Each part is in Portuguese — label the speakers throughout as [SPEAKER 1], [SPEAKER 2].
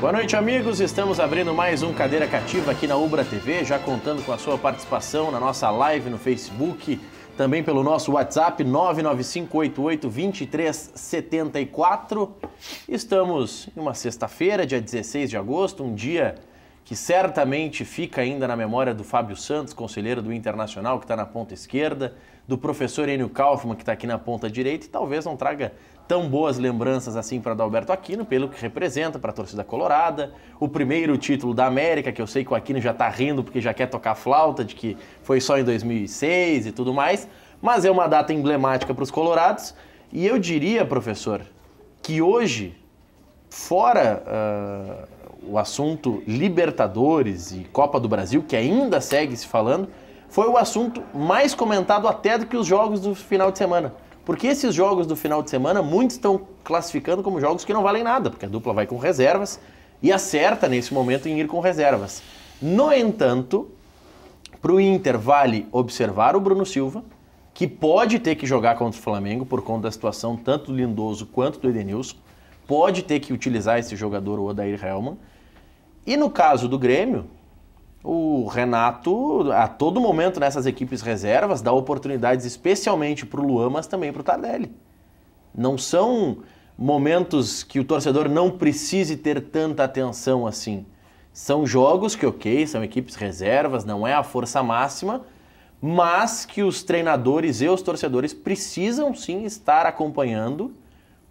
[SPEAKER 1] Boa noite, amigos. Estamos abrindo mais um Cadeira Cativa aqui na Ubra TV, já contando com a sua participação na nossa live no Facebook, também pelo nosso WhatsApp 995882374. Estamos em uma sexta-feira, dia 16 de agosto, um dia que certamente fica ainda na memória do Fábio Santos, conselheiro do Internacional, que está na ponta esquerda, do professor Enio Kaufmann, que está aqui na ponta direita, e talvez não traga tão boas lembranças assim para Adalberto Aquino, pelo que representa para a torcida colorada, o primeiro título da América, que eu sei que o Aquino já está rindo porque já quer tocar flauta, de que foi só em 2006 e tudo mais, mas é uma data emblemática para os colorados, e eu diria, professor, que hoje, fora o assunto Libertadores e Copa do Brasil, que ainda segue se falando, foi o assunto mais comentado até do que os jogos do final de semana. Porque esses jogos do final de semana, muitos estão classificando como jogos que não valem nada, porque a dupla vai com reservas e acerta nesse momento em ir com reservas. No entanto, para o Inter vale observar o Bruno Silva, que pode ter que jogar contra o Flamengo por conta da situação tanto do Lindoso quanto do Edenilson, pode ter que utilizar esse jogador, o Odair Hellmann. E no caso do Grêmio, o Renato, a todo momento nessas equipes reservas, dá oportunidades especialmente para o Luan, mas também para o Tardelli. Não são momentos que o torcedor não precise ter tanta atenção assim. São jogos que, ok, são equipes reservas, não é a força máxima, mas que os treinadores e os torcedores precisam sim estar acompanhando,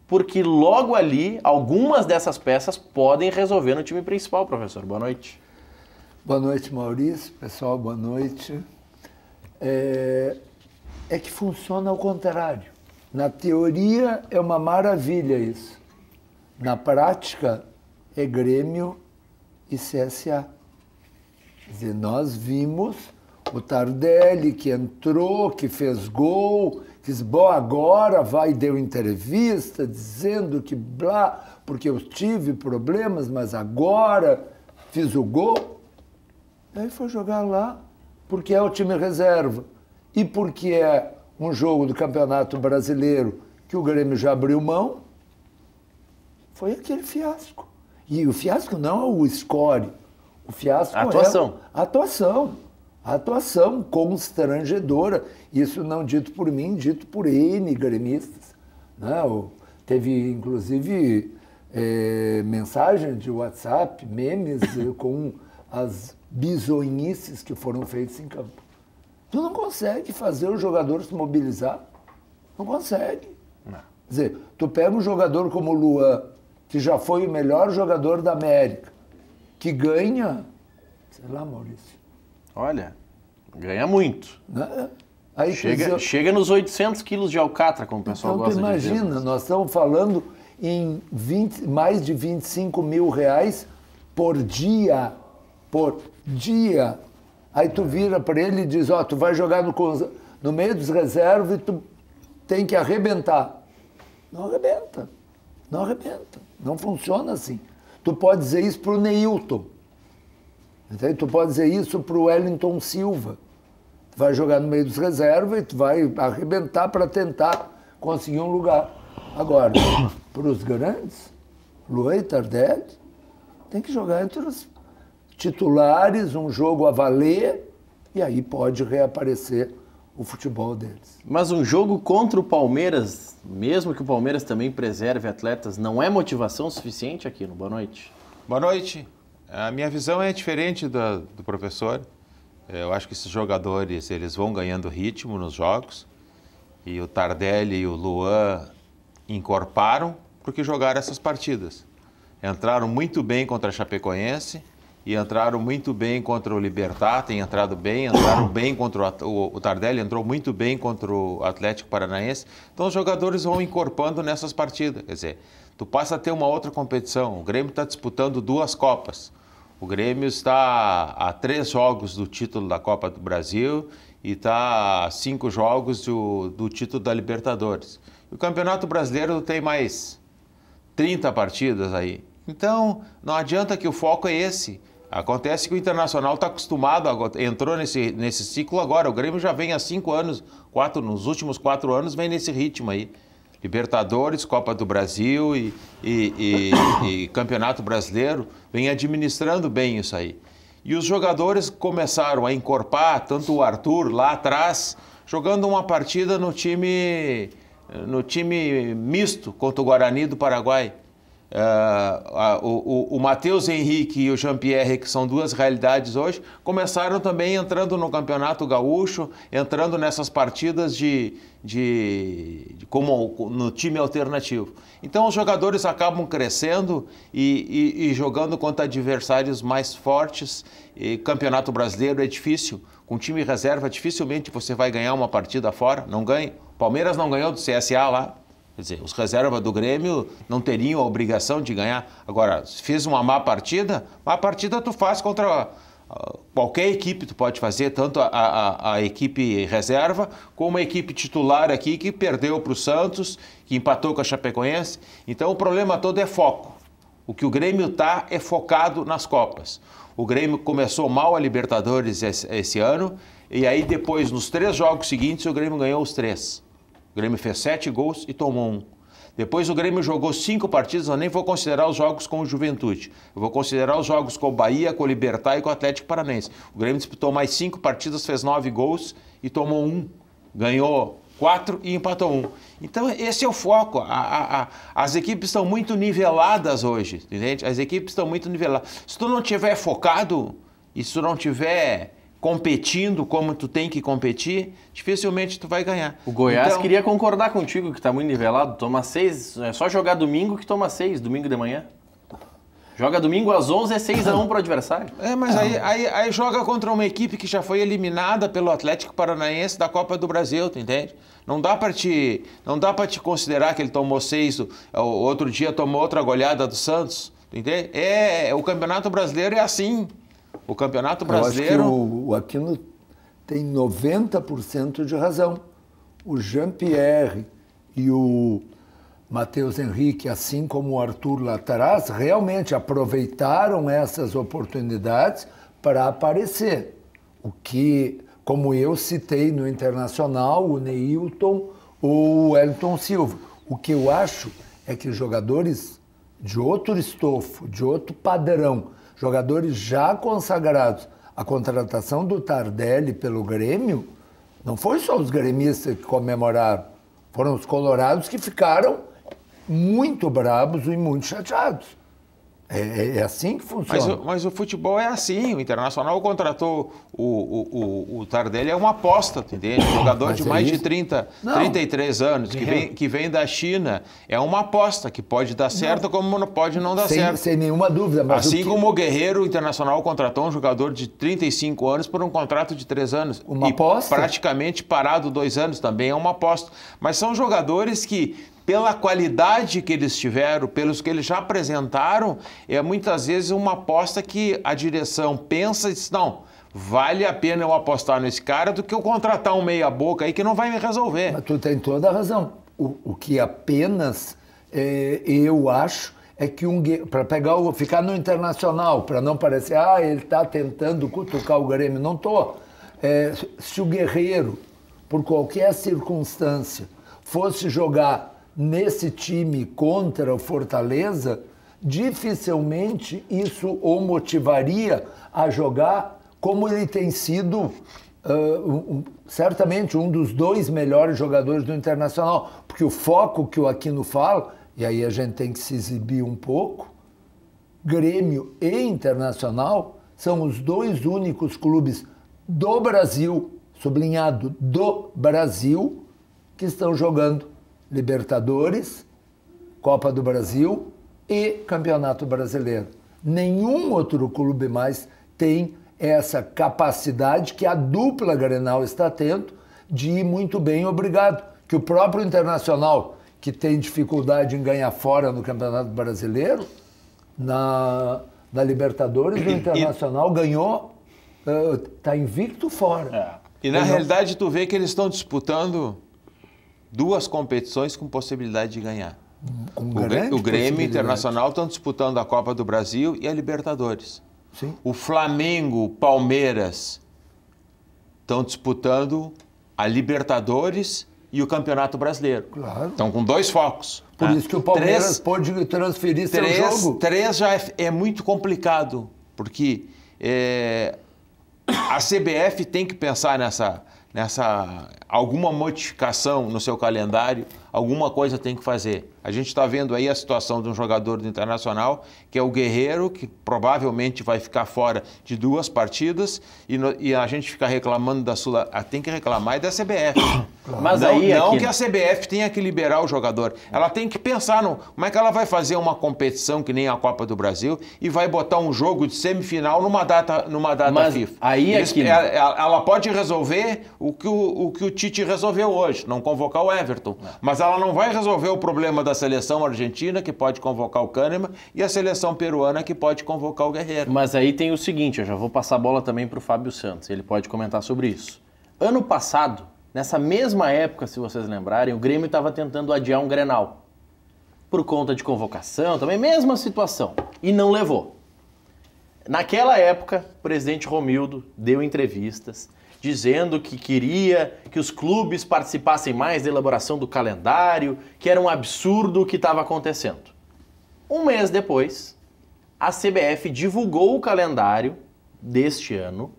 [SPEAKER 1] porque logo ali, algumas dessas peças podem resolver no time principal, professor. Boa noite.
[SPEAKER 2] Boa noite, Maurício. Pessoal, boa noite. É que funciona ao contrário. Na teoria é uma maravilha isso. Na prática é Grêmio e CSA. Quer dizer, nós vimos o Tardelli que entrou, que fez gol, que disse, bom, agora vai e deu entrevista dizendo que blá, porque eu tive problemas, mas agora fiz o gol. Aí foi jogar lá, porque é o time reserva e porque é um jogo do Campeonato Brasileiro que o Grêmio já abriu mão, foi aquele fiasco. E o fiasco não é o score, o fiasco
[SPEAKER 1] atuação.
[SPEAKER 2] É a atuação constrangedora. Isso não dito por mim, dito por N gremistas. Não, teve, inclusive, mensagem de WhatsApp, memes com as bizonhices que foram feitas em campo. Tu não consegue fazer o jogador se mobilizar. Não consegue. Não. Quer dizer, tu pega um jogador como o Luan, que já foi o melhor jogador da América, que ganha, sei lá, Maurício.
[SPEAKER 1] Olha, ganha muito.
[SPEAKER 2] Né? Aí,
[SPEAKER 1] chega nos 800 quilos de alcatra, como o pessoal
[SPEAKER 2] então,
[SPEAKER 1] gosta de dizer.
[SPEAKER 2] Imagina, nós estamos falando em mais de 25 mil reais por dia. Por dia. Aí tu vira para ele e diz, tu vai jogar no meio dos reservas e tu tem que arrebentar. Não arrebenta. Não arrebenta. Não funciona assim. Tu pode dizer isso para o Neilton. Entende? Tu pode dizer isso para o Wellington Silva. Tu vai jogar no meio dos reservas e tu vai arrebentar para tentar conseguir um lugar. Agora, para os grandes, Luan e Tardelli, tem que jogar entre os titulares, um jogo a valer, e aí pode reaparecer o futebol deles.
[SPEAKER 1] Mas um jogo contra o Palmeiras, mesmo que o Palmeiras também preserve atletas, não é motivação suficiente aqui no Boa Noite?
[SPEAKER 3] Boa noite. A minha visão é diferente do professor. Eu acho que esses jogadores eles vão ganhando ritmo nos jogos, e o Tardelli e o Luan encorparam porque jogaram essas partidas. Entraram muito bem contra a Chapecoense, e entraram muito bem contra o Libertad, entraram bem contra o Tardelli, entrou muito bem contra o Atlético Paranaense. Então os jogadores vão encorpando nessas partidas. Quer dizer, tu passa a ter uma outra competição. O Grêmio está disputando 2 Copas. O Grêmio está a 3 jogos do título da Copa do Brasil e está a 5 jogos do título da Libertadores. E o Campeonato Brasileiro tem mais 30 partidas aí. Então, não adianta que o foco é esse. Acontece que o Internacional está acostumado, entrou nesse ciclo agora. O Grêmio já vem há 5 anos, nos últimos 4 anos vem nesse ritmo aí. Libertadores, Copa do Brasil e Campeonato Brasileiro, vem administrando bem isso aí. E os jogadores começaram a encorpar, tanto o Arthur lá atrás, jogando uma partida no time misto contra o Guarani do Paraguai. O Matheus Henrique e o Jean-Pierre, que são duas realidades hoje, começaram também entrando no Campeonato Gaúcho, entrando nessas partidas como no time alternativo. Então os jogadores acabam crescendo e jogando contra adversários mais fortes. E Campeonato Brasileiro é difícil, com time reserva dificilmente você vai ganhar uma partida fora, não ganha. Palmeiras não ganhou do CSA lá. Quer dizer, os reservas do Grêmio não teriam a obrigação de ganhar. Agora, se fez uma má partida tu faz contra qualquer equipe, tu pode fazer, tanto a equipe reserva como a equipe titular aqui, que perdeu para o Santos, que empatou com a Chapecoense. Então, o problema todo é foco. O que o Grêmio está é focado nas Copas. O Grêmio começou mal a Libertadores esse ano, e aí depois, nos 3 jogos seguintes, o Grêmio ganhou os 3. O Grêmio fez 7 gols e tomou 1. Depois o Grêmio jogou 5 partidas, eu nem vou considerar os jogos com o Juventude. Eu vou considerar os jogos com o Bahia, com o Libertad e com o Atlético Paranaense. O Grêmio disputou mais 5 partidas, fez 9 gols e tomou 1. Ganhou 4 e empatou 1. Então esse é o foco. As equipes estão muito niveladas hoje, entende? As equipes estão muito niveladas. Se tu não tiver focado e se tu não tiver competindo como tu tem que competir, dificilmente tu vai ganhar.
[SPEAKER 1] O Goiás queria concordar contigo que está muito nivelado, toma 6, é só jogar domingo que toma 6, domingo de manhã. Joga domingo às 11, é 6-1 para o adversário.
[SPEAKER 3] Mas aí joga contra uma equipe que já foi eliminada pelo Atlético Paranaense da Copa do Brasil, tu entende? Não dá para te considerar que ele tomou 6, outro dia tomou outra goleada do Santos, tu entende? O Campeonato Brasileiro é assim. O Campeonato Brasileiro...
[SPEAKER 2] Eu acho que o Aquino tem 90% de razão. O Jean-Pierre e o Matheus Henrique, assim como o Arthur lá atrás, realmente aproveitaram essas oportunidades para aparecer. O que, como eu citei no Internacional, o Neilton ou o Wellington Silva. O que eu acho é que jogadores de outro estofo, de outro padrão, jogadores já consagrados, a contratação do Tardelli pelo Grêmio, não foi só os gremistas que comemoraram, foram os colorados que ficaram muito bravos e muito chateados. É assim que funciona.
[SPEAKER 3] Mas o futebol é assim. O Internacional contratou o Tardelli, é uma aposta, entende? Um jogador de mais de 33 anos, que vem da China. É uma aposta que pode dar certo, como não pode não dar certo.
[SPEAKER 2] Sem nenhuma dúvida. Mas
[SPEAKER 3] assim como o Guerreiro, o Internacional contratou um jogador de 35 anos por um contrato de 3 anos.
[SPEAKER 2] Uma aposta?
[SPEAKER 3] Praticamente parado 2 anos, também é uma aposta. Mas são jogadores que, pela qualidade que eles tiveram, pelos que eles já apresentaram, é muitas vezes uma aposta que a direção pensa e diz, não, vale a pena eu apostar nesse cara do que eu contratar um meia-boca aí que não vai me resolver.
[SPEAKER 2] Mas tu tem toda a razão. O que apenas eu acho é que para ficar no Internacional, para não parecer, ele está tentando cutucar o Grêmio, não estou. Se o Guerreiro, por qualquer circunstância, fosse jogar nesse time contra o Fortaleza, dificilmente isso o motivaria a jogar como ele tem sido, certamente, um dos 2 melhores jogadores do Internacional. Porque o foco que o Aquino fala, e aí a gente tem que se exibir um pouco, Grêmio e Internacional são os 2 únicos clubes do Brasil, sublinhado do Brasil, que estão jogando Libertadores, Copa do Brasil e Campeonato Brasileiro. Nenhum outro clube mais tem essa capacidade que a dupla Grenal está tendo de ir muito bem, obrigado. Que o próprio Internacional, que tem dificuldade em ganhar fora no Campeonato Brasileiro, na Libertadores, o Internacional ganhou, está invicto fora.
[SPEAKER 3] E na realidade tu vê que eles estão disputando 2 competições com possibilidade de ganhar. O Grêmio e o Internacional estão disputando a Copa do Brasil e a Libertadores.
[SPEAKER 2] Sim.
[SPEAKER 3] O Flamengo, o Palmeiras estão disputando a Libertadores e o Campeonato Brasileiro.
[SPEAKER 2] Claro.
[SPEAKER 3] Então, com 2 focos.
[SPEAKER 2] Por isso que o Palmeiras pode transferir seu jogo.
[SPEAKER 3] 3 já é muito complicado, porque a CBF tem que pensar nessa alguma modificação no seu calendário, alguma coisa tem que fazer. A gente está vendo aí a situação de um jogador do Internacional, que é o Guerreiro, que provavelmente vai ficar fora de 2 partidas, e a gente fica reclamando da Sula. Tem que reclamar da CBF.
[SPEAKER 1] Mas
[SPEAKER 3] não,
[SPEAKER 1] aí
[SPEAKER 3] não
[SPEAKER 1] aqui...
[SPEAKER 3] que a CBF tenha que liberar o jogador. Ela tem que pensar como é que ela vai fazer uma competição que nem a Copa do Brasil e vai botar um jogo de semifinal numa data
[SPEAKER 1] Mas
[SPEAKER 3] FIFA.
[SPEAKER 1] aí
[SPEAKER 3] Ela pode resolver o que o Tite resolveu hoje, não convocar o Everton. Mas ela não vai resolver o problema da seleção argentina, que pode convocar o Kahneman, e a seleção peruana, que pode convocar o Guerreiro.
[SPEAKER 1] Mas aí tem o seguinte, eu já vou passar a bola também para o Fábio Santos, ele pode comentar sobre isso. Ano passado, nessa mesma época, se vocês lembrarem, o Grêmio estava tentando adiar um Grenal. Por conta de convocação, também mesma situação. E não levou. Naquela época, o presidente Romildo deu entrevistas dizendo que queria que os clubes participassem mais da elaboração do calendário, que era um absurdo o que estava acontecendo. Um mês depois, a CBF divulgou o calendário deste ano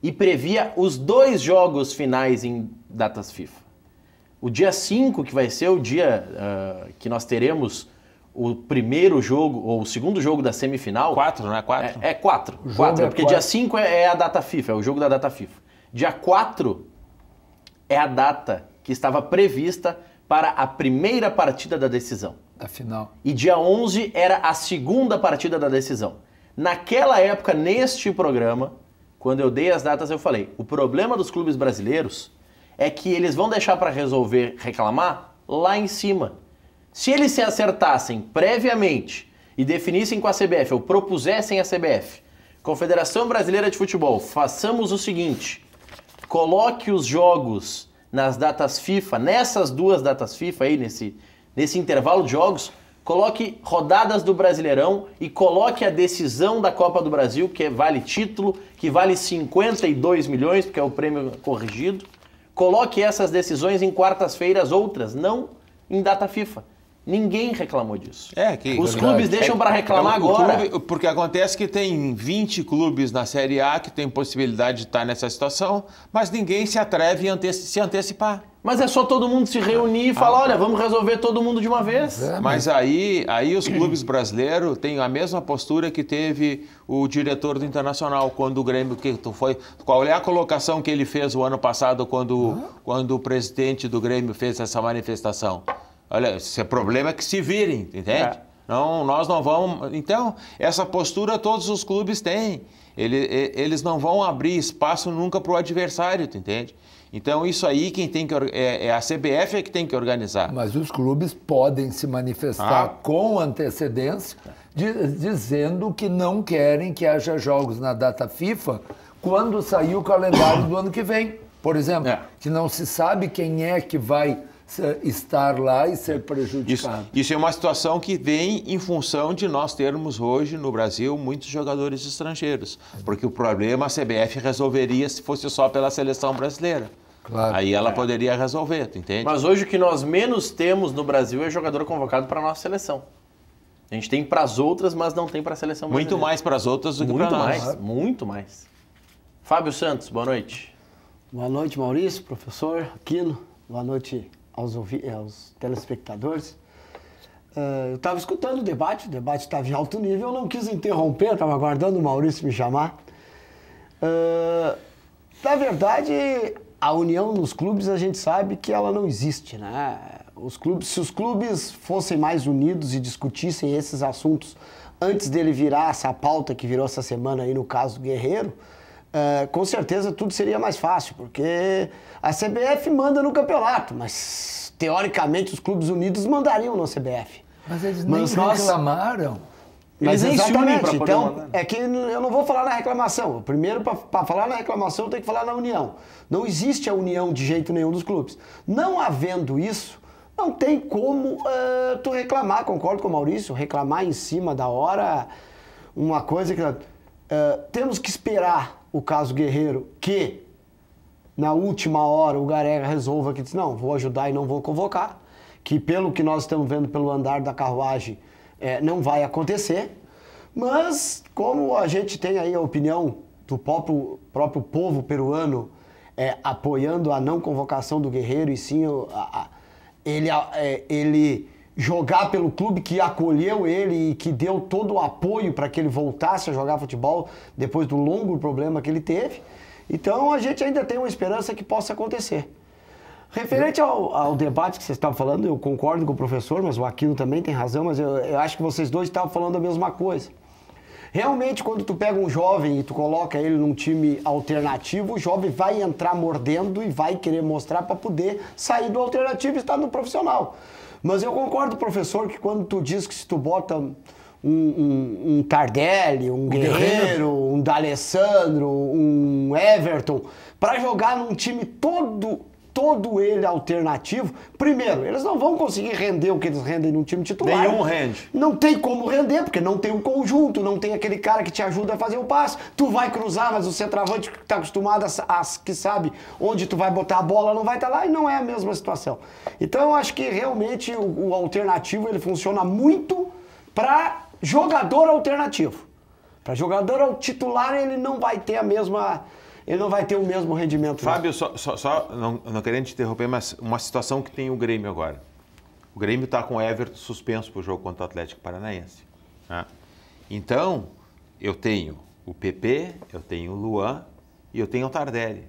[SPEAKER 1] e previa os 2 jogos finais em datas FIFA. O dia 5, que vai ser o dia que nós teremos o primeiro jogo, ou o segundo jogo da semifinal...
[SPEAKER 3] 4, não é 4?
[SPEAKER 1] É 4, porque dia 5 é a data FIFA, é o jogo da data FIFA. Dia 4 é a data que estava prevista para a primeira partida da decisão.
[SPEAKER 2] Da final.
[SPEAKER 1] E dia 11 era a segunda partida da decisão. Naquela época, neste programa, quando eu dei as datas, eu falei, o problema dos clubes brasileiros é que eles vão deixar para resolver, reclamar, lá em cima. Se eles se acertassem previamente e definissem com a CBF, ou propusessem à CBF, Confederação Brasileira de Futebol, façamos o seguinte, coloque os jogos nas datas FIFA, nessas 2 datas FIFA aí, nesse intervalo de jogos, coloque rodadas do Brasileirão e coloque a decisão da Copa do Brasil, que vale título, que vale 52 milhões, porque é o prêmio corrigido. Coloque essas decisões em quartas-feiras, outras, não em data FIFA. Ninguém reclamou disso. Os clubes deixam para reclamar agora.
[SPEAKER 3] Porque acontece que tem 20 clubes na Série A que tem possibilidade de estar nessa situação, mas ninguém se atreve a se antecipar.
[SPEAKER 1] Mas é só todo mundo se reunir e falar, olha, vamos resolver todo mundo de uma vez.
[SPEAKER 3] Mas aí os clubes brasileiros têm a mesma postura que teve o diretor do Internacional, quando o Grêmio foi... Qual é a colocação que ele fez o ano passado quando o presidente do Grêmio fez essa manifestação? Olha, esse problema é que se virem, entende? Não, nós não vamos... Então, essa postura todos os clubes têm. Eles não vão abrir espaço nunca para o adversário, tu entende? Então, isso aí quem tem que... a CBF é que tem que organizar.
[SPEAKER 2] Mas os clubes podem se manifestar com antecedência, dizendo que não querem que haja jogos na data FIFA quando sair o calendário do ano que vem. Por exemplo, que não se sabe quem é que vai estar lá e ser prejudicado.
[SPEAKER 3] Isso é uma situação que vem em função de nós termos hoje no Brasil muitos jogadores estrangeiros, porque o problema a CBF resolveria se fosse só pela seleção brasileira.
[SPEAKER 2] Claro.
[SPEAKER 3] Aí ela poderia resolver, tu entende?
[SPEAKER 1] Mas hoje o que nós menos temos no Brasil é jogador convocado para a nossa seleção. A gente tem para as outras, mas não tem para a seleção brasileira.
[SPEAKER 3] Muito mais para as outras do que para nós.
[SPEAKER 1] Muito mais. Fábio Santos, boa noite.
[SPEAKER 4] Boa noite, Maurício, professor Aquino. Boa noite aos telespectadores. Eu estava escutando o debate estava em alto nível, eu não quis interromper, estava aguardando o Maurício me chamar. Na verdade, a união nos clubes, a gente sabe que ela não existe, né? Se os clubes fossem mais unidos e discutissem esses assuntos antes dele virar essa pauta que virou essa semana aí no caso do Guerreiro, com certeza tudo seria mais fácil, porque a CBF manda no campeonato, mas teoricamente os clubes unidos mandariam na CBF.
[SPEAKER 2] Mas eles nem reclamaram.
[SPEAKER 4] Mas exatamente, então é que eu não vou falar na reclamação. Primeiro, para falar na reclamação, eu tenho que falar na união. Não existe a união de jeito nenhum dos clubes. Não havendo isso, não tem como tu reclamar, concordo com o Maurício, reclamar em cima da hora, uma coisa que... temos que esperar o caso Guerreiro, que na última hora o Gareca resolva que diz, não, vou ajudar e não vou convocar, que pelo que nós estamos vendo pelo andar da carruagem, não vai acontecer. Mas como a gente tem aí a opinião do próprio povo peruano apoiando a não convocação do Guerreiro e sim ele jogar pelo clube que acolheu ele e que deu todo o apoio para que ele voltasse a jogar futebol depois do longo problema que ele teve. Então a gente ainda tem uma esperança que possa acontecer. Referente ao debate que vocês estavam falando, eu concordo com o professor, mas o Aquino também tem razão, mas eu acho que vocês dois estavam falando a mesma coisa. Realmente, quando tu pega um jovem e tu coloca ele num time alternativo, o jovem vai entrar mordendo e vai querer mostrar para poder sair do alternativo e estar no profissional. Mas eu concordo, professor, que quando tu diz que se tu bota um Tardelli, um Guerreiro, um D'Alessandro, um Everton, para jogar num time todo ele alternativo, primeiro, eles não vão conseguir render o que eles rendem num time titular.
[SPEAKER 3] Nenhum rende.
[SPEAKER 4] Não tem como render, porque não tem um conjunto, não tem aquele cara que te ajuda a fazer o passe. Tu vai cruzar, mas o centroavante que está acostumado que sabe onde tu vai botar a bola não vai estar lá, e não é a mesma situação. Então eu acho que realmente o alternativo ele funciona muito para jogador alternativo. Para jogador titular ele não vai ter ele não vai ter o mesmo rendimento.
[SPEAKER 3] Fábio, só não querendo te interromper, mas uma situação que tem o Grêmio agora. O Grêmio está com o Everton suspenso para o jogo contra o Atlético Paranaense. Né? Então, eu tenho o PP, eu tenho o Luan e eu tenho o Tardelli.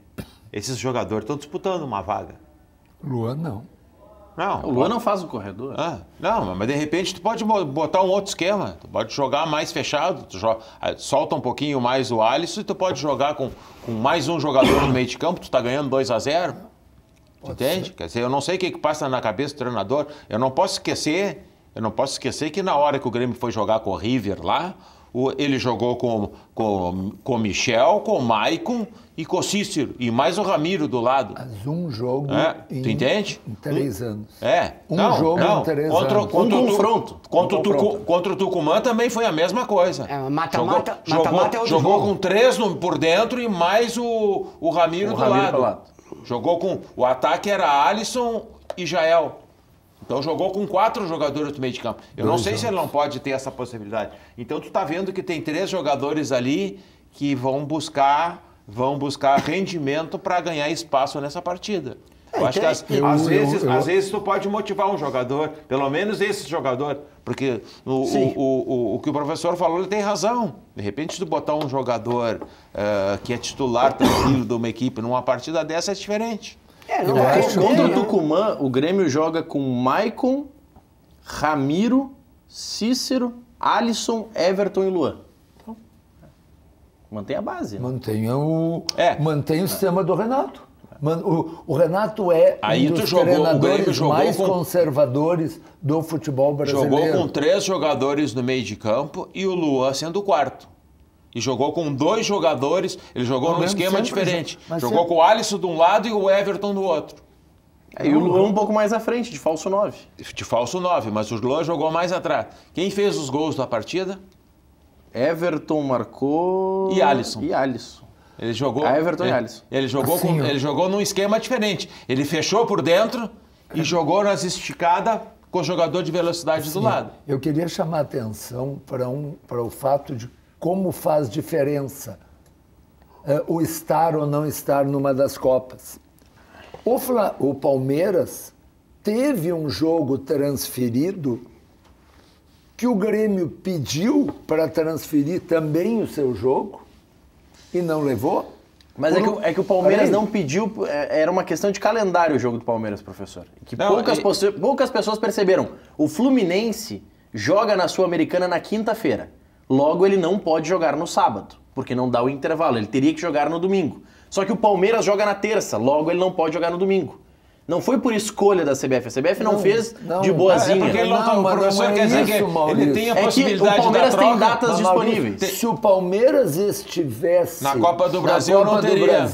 [SPEAKER 3] Esses jogadores estão disputando uma vaga.
[SPEAKER 2] Luan não.
[SPEAKER 3] Não,
[SPEAKER 1] O Luan não faz o corredor.
[SPEAKER 3] Não, mas de repente tu pode botar um outro esquema. Tu pode jogar mais fechado, solta um pouquinho mais o Alisson e tu pode jogar com mais um jogador no meio de campo, tu tá ganhando 2-0. Entende? Quer dizer, eu não sei o que passa na cabeça do treinador. Eu não posso esquecer que na hora que o Grêmio foi jogar com o River lá, ele jogou com o Michel, com o Maicon e com o Cícero. E mais o Ramiro do lado.
[SPEAKER 2] Mas um jogo
[SPEAKER 3] tu entende?
[SPEAKER 2] em 3 anos.
[SPEAKER 3] Jogo
[SPEAKER 2] em 3 anos.
[SPEAKER 3] Contra o Tucumã também foi a mesma coisa.
[SPEAKER 4] Mata-mata é outro
[SPEAKER 3] jogou
[SPEAKER 4] jogo.
[SPEAKER 3] com 3 por dentro e mais o Ramiro do lado. Jogou com... O ataque era Alisson e Jael. Então jogou com 4 jogadores do meio de campo. Eu não sei se ele não pode ter essa possibilidade. Então tu tá vendo que tem 3 jogadores ali que vão buscar rendimento para ganhar espaço nessa partida. Eu acho que às vezes tu pode motivar um jogador, pelo menos esse jogador, porque o que o professor falou, ele tem razão. De repente tu botar um jogador que é titular tranquilo de uma equipe numa partida dessa é diferente.
[SPEAKER 1] Contra o Tucumã, o Grêmio joga com Maicon, Ramiro, Cícero, Alisson, Everton e Luan. Então, mantém a base.
[SPEAKER 2] Mantém o sistema do Renato. O Renato
[SPEAKER 3] aí
[SPEAKER 2] um dos treinadores mais conservadores do futebol brasileiro.
[SPEAKER 3] Jogou com 3 jogadores no meio de campo e o Luan sendo o 4º. E jogou com 2 jogadores, ele jogou num esquema diferente. Jogou com o Alisson de um lado e o Everton do outro.
[SPEAKER 1] E o Luan um pouco mais à frente, de falso 9.
[SPEAKER 3] De falso 9, mas o Luan jogou mais atrás. Quem fez os gols da partida?
[SPEAKER 1] Everton marcou...
[SPEAKER 3] E Alisson. Ele jogou...
[SPEAKER 1] Everton e Alisson.
[SPEAKER 3] Ele jogou num esquema diferente. Ele fechou por dentro e jogou nas esticadas com o jogador de velocidade do lado.
[SPEAKER 2] Eu queria chamar a atenção para o fato de como faz diferença o estar ou não estar numa das Copas. O Palmeiras teve um jogo transferido que o Grêmio pediu para transferir também o seu jogo e não levou.
[SPEAKER 1] Mas é que o Palmeiras não pediu, era uma questão de calendário o jogo do Palmeiras, professor. Poucas pessoas perceberam. O Fluminense joga na Sul-Americana na quinta-feira. Logo, ele não pode jogar no sábado, porque não dá o intervalo. Ele teria que jogar no domingo. Só que o Palmeiras joga na terça, logo ele não pode jogar no domingo. Não foi por escolha da CBF. A CBF não fez de boazinha.
[SPEAKER 3] Porque o professor quer dizer que ele tem a possibilidade
[SPEAKER 1] que o Palmeiras
[SPEAKER 3] da troca.
[SPEAKER 1] tem datas disponíveis.
[SPEAKER 2] Se o Palmeiras estivesse
[SPEAKER 3] na Copa do Brasil, não teria.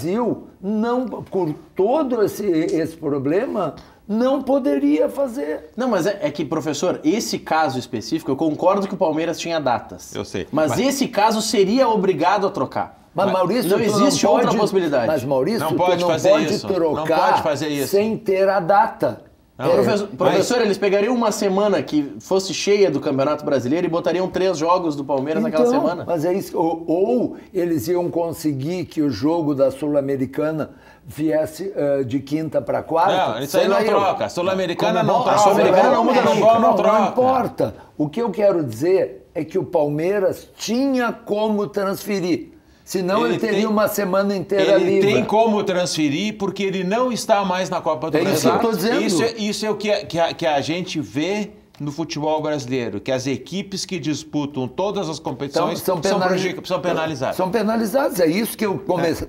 [SPEAKER 2] Por todo esse problema, não poderia fazer.
[SPEAKER 1] Não, mas é que, professor, esse caso específico, eu concordo que o Palmeiras tinha datas.
[SPEAKER 3] Eu sei.
[SPEAKER 1] Mas esse caso seria obrigado a trocar.
[SPEAKER 2] Mas, Maurício,
[SPEAKER 1] não
[SPEAKER 2] tu
[SPEAKER 1] existe
[SPEAKER 2] não
[SPEAKER 1] outra
[SPEAKER 2] pode,
[SPEAKER 1] possibilidade.
[SPEAKER 2] Mas, Maurício,
[SPEAKER 3] Não
[SPEAKER 2] tu
[SPEAKER 3] pode
[SPEAKER 2] não
[SPEAKER 3] fazer
[SPEAKER 2] pode
[SPEAKER 3] isso. Não
[SPEAKER 2] trocar
[SPEAKER 3] pode fazer isso.
[SPEAKER 2] sem ter a data.
[SPEAKER 1] Professor, eles pegariam uma semana que fosse cheia do Campeonato Brasileiro e botariam 3 jogos do Palmeiras naquela semana.
[SPEAKER 2] Mas é isso. Ou eles iam conseguir que o jogo da Sul-Americana viesse de quinta para quarta.
[SPEAKER 3] Não, isso aí não troca. A Sul-Americana não troca.
[SPEAKER 1] A Sul-Americana não muda,
[SPEAKER 3] não troca.
[SPEAKER 2] Não importa. O que eu quero dizer é que o Palmeiras tinha como transferir. Senão ele teria uma semana inteira livre.
[SPEAKER 3] Ele tem como transferir porque ele não está mais na Copa do Brasil.
[SPEAKER 2] Isso que eu estou dizendo.
[SPEAKER 3] Isso é o que a gente vê no futebol brasileiro, que as equipes que disputam todas as competições são penalizadas.
[SPEAKER 2] São penalizadas, é isso que eu comecei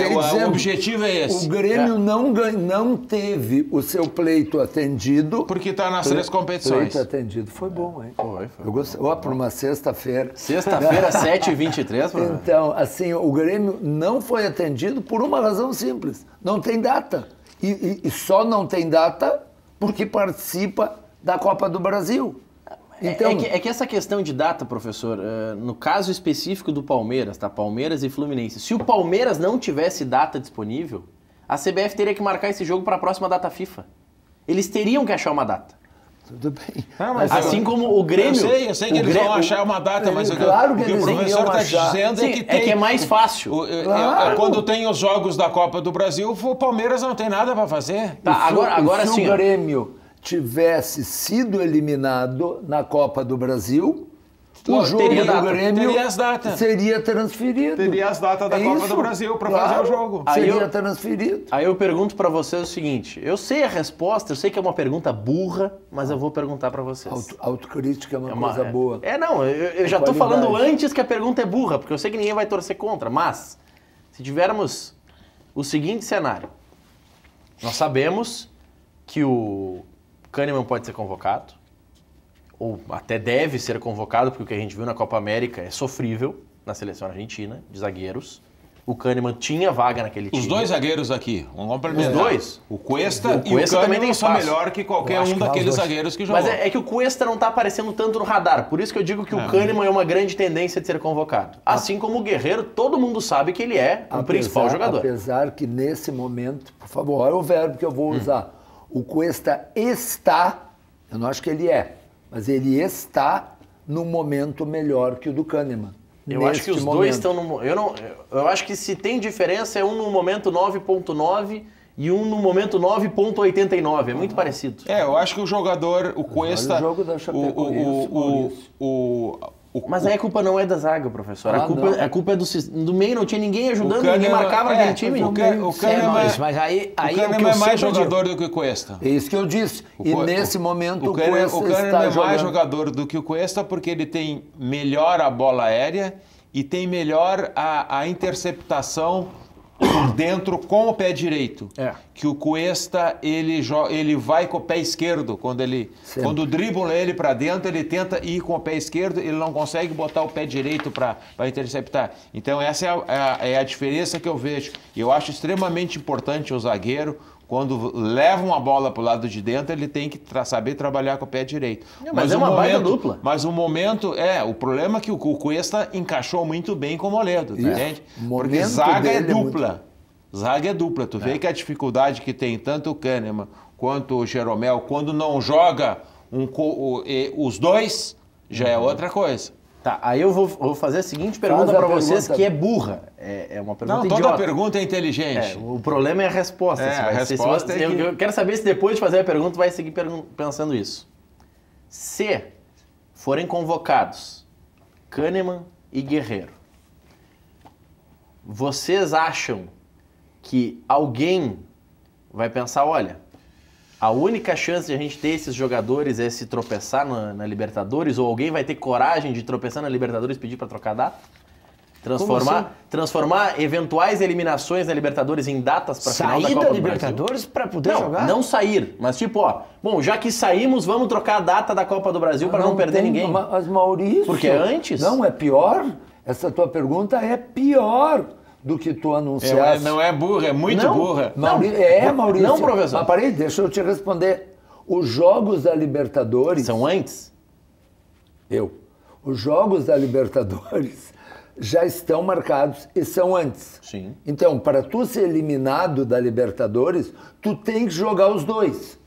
[SPEAKER 2] dizendo.
[SPEAKER 3] O objetivo é esse.
[SPEAKER 2] O Grêmio não teve o seu pleito atendido.
[SPEAKER 3] Porque está nas 3 competições.
[SPEAKER 2] Pleito atendido, foi bom, hein?
[SPEAKER 1] Foi.
[SPEAKER 2] Eu gostei. Para uma sexta-feira.
[SPEAKER 1] Sexta-feira, 7h23.
[SPEAKER 2] Então, assim, o Grêmio não foi atendido por uma razão simples. Não tem data. E só não tem data porque participa da Copa do Brasil. Então,
[SPEAKER 1] é que essa questão de data, professor, no caso específico do Palmeiras, tá? Palmeiras e Fluminense. Se o Palmeiras não tivesse data disponível, a CBF teria que marcar esse jogo para a próxima data FIFA. Eles teriam que achar uma data.
[SPEAKER 2] tudo bem.
[SPEAKER 1] Assim como o Grêmio...
[SPEAKER 3] Eu sei que eles vão achar uma data, mas
[SPEAKER 2] claro
[SPEAKER 3] o que o professor está dizendo
[SPEAKER 1] Sim,
[SPEAKER 3] é que
[SPEAKER 1] é mais fácil.
[SPEAKER 3] Quando tem os jogos da Copa do Brasil, o Palmeiras não tem nada para fazer.
[SPEAKER 1] Tá, agora
[SPEAKER 2] se
[SPEAKER 1] sim.
[SPEAKER 2] O Grêmio tivesse sido eliminado na Copa do Brasil, o jogo do Grêmio
[SPEAKER 3] teria as datas.
[SPEAKER 2] Seria transferido.
[SPEAKER 3] Teria as datas da Copa do Brasil para fazer o jogo.
[SPEAKER 2] Seria transferido.
[SPEAKER 1] Aí eu pergunto para vocês o seguinte, eu sei a resposta, eu sei que é uma pergunta burra, mas eu vou perguntar para vocês.
[SPEAKER 2] Autocrítica é uma coisa boa.
[SPEAKER 1] Eu já estou falando antes que a pergunta é burra, porque eu sei que ninguém vai torcer contra, mas se tivermos o seguinte cenário, nós sabemos que o Kahneman pode ser convocado, ou até deve ser convocado, porque o que a gente viu na Copa América é sofrível na seleção argentina, de zagueiros. O Kahneman tinha vaga naquele time.
[SPEAKER 3] Os 2 zagueiros aqui, vamos complementar.
[SPEAKER 1] Os 2?
[SPEAKER 3] O Cuesta
[SPEAKER 1] e o
[SPEAKER 3] Kahneman são melhor que qualquer um daqueles zagueiros que jogou.
[SPEAKER 1] Mas é que o Cuesta não está aparecendo tanto no radar, por isso que eu digo que o Kahneman é uma grande tendência de ser convocado. Assim como o Guerreiro, todo mundo sabe que ele é o principal jogador.
[SPEAKER 2] Apesar que nesse momento, por favor, olha o verbo que eu vou usar. O Cuesta está, eu não acho que ele é, mas ele está num momento melhor que o do Kahneman.
[SPEAKER 1] Eu acho que os dois estão no... Eu acho que se tem diferença é um no momento 9.9 e um no momento 9.89. É muito parecido.
[SPEAKER 3] Eu acho que o jogador, o Cuesta...
[SPEAKER 2] O jogo da Chapecoense,
[SPEAKER 1] Mas aí a culpa não é da zaga, professor. A culpa é do meio, não tinha ninguém ajudando, ninguém marcava naquele time.
[SPEAKER 3] O Kahneman é mais jogador do que o Cuesta.
[SPEAKER 2] É isso que eu disse. E nesse momento o Cuesta
[SPEAKER 3] está jogando. O Kahneman é mais jogador do que o Cuesta porque ele tem melhor a bola aérea e tem melhor a interceptação por dentro com o pé direito. Que o Cuesta, ele vai com o pé esquerdo. Quando dribla ele para dentro, ele tenta ir com o pé esquerdo, ele não consegue botar o pé direito para interceptar. Então essa é a diferença que eu vejo. E eu acho extremamente importante o zagueiro, quando leva uma bola para o lado de dentro, ele tem que saber trabalhar com o pé direito.
[SPEAKER 1] Mas é uma baita dupla.
[SPEAKER 3] Mas o momento o problema é que o Cuesta encaixou muito bem com o Moledo, entende? Porque zaga é dupla. Zaga é dupla. Tu vê que a dificuldade que tem tanto o Kahneman quanto o Jeromel, quando não joga os dois, já é outra coisa.
[SPEAKER 1] Tá, aí eu vou fazer a seguinte pergunta para vocês, que é burra. É uma pergunta idiota.
[SPEAKER 3] Toda pergunta é inteligente.
[SPEAKER 1] O problema é a resposta. Eu quero saber se depois de fazer a pergunta vai seguir pensando isso. Se forem convocados Kahneman e Guerreiro, vocês acham que alguém vai pensar, olha, a única chance de a gente ter esses jogadores é se tropeçar na Libertadores, ou alguém vai ter coragem de tropeçar na Libertadores e pedir para trocar data? Transformar eventuais eliminações na Libertadores em datas para final da Copa do
[SPEAKER 4] Libertadores para poder jogar?
[SPEAKER 1] Não sair, mas tipo, bom, já que saímos, vamos trocar a data da Copa do Brasil para não perder ninguém.
[SPEAKER 2] Mas Maurício...
[SPEAKER 1] Porque é antes?
[SPEAKER 2] Não, é pior. Essa tua pergunta é pior do que tu anunciaste.
[SPEAKER 3] Não é burra, é muito burra.
[SPEAKER 2] Maurício.
[SPEAKER 1] Não, professor.
[SPEAKER 2] Mas peraí, deixa eu te responder. Os jogos da Libertadores...
[SPEAKER 1] São antes?
[SPEAKER 2] Os jogos da Libertadores já estão marcados e são antes.
[SPEAKER 1] Sim.
[SPEAKER 2] Então, para tu ser eliminado da Libertadores, tu tem que jogar os dois.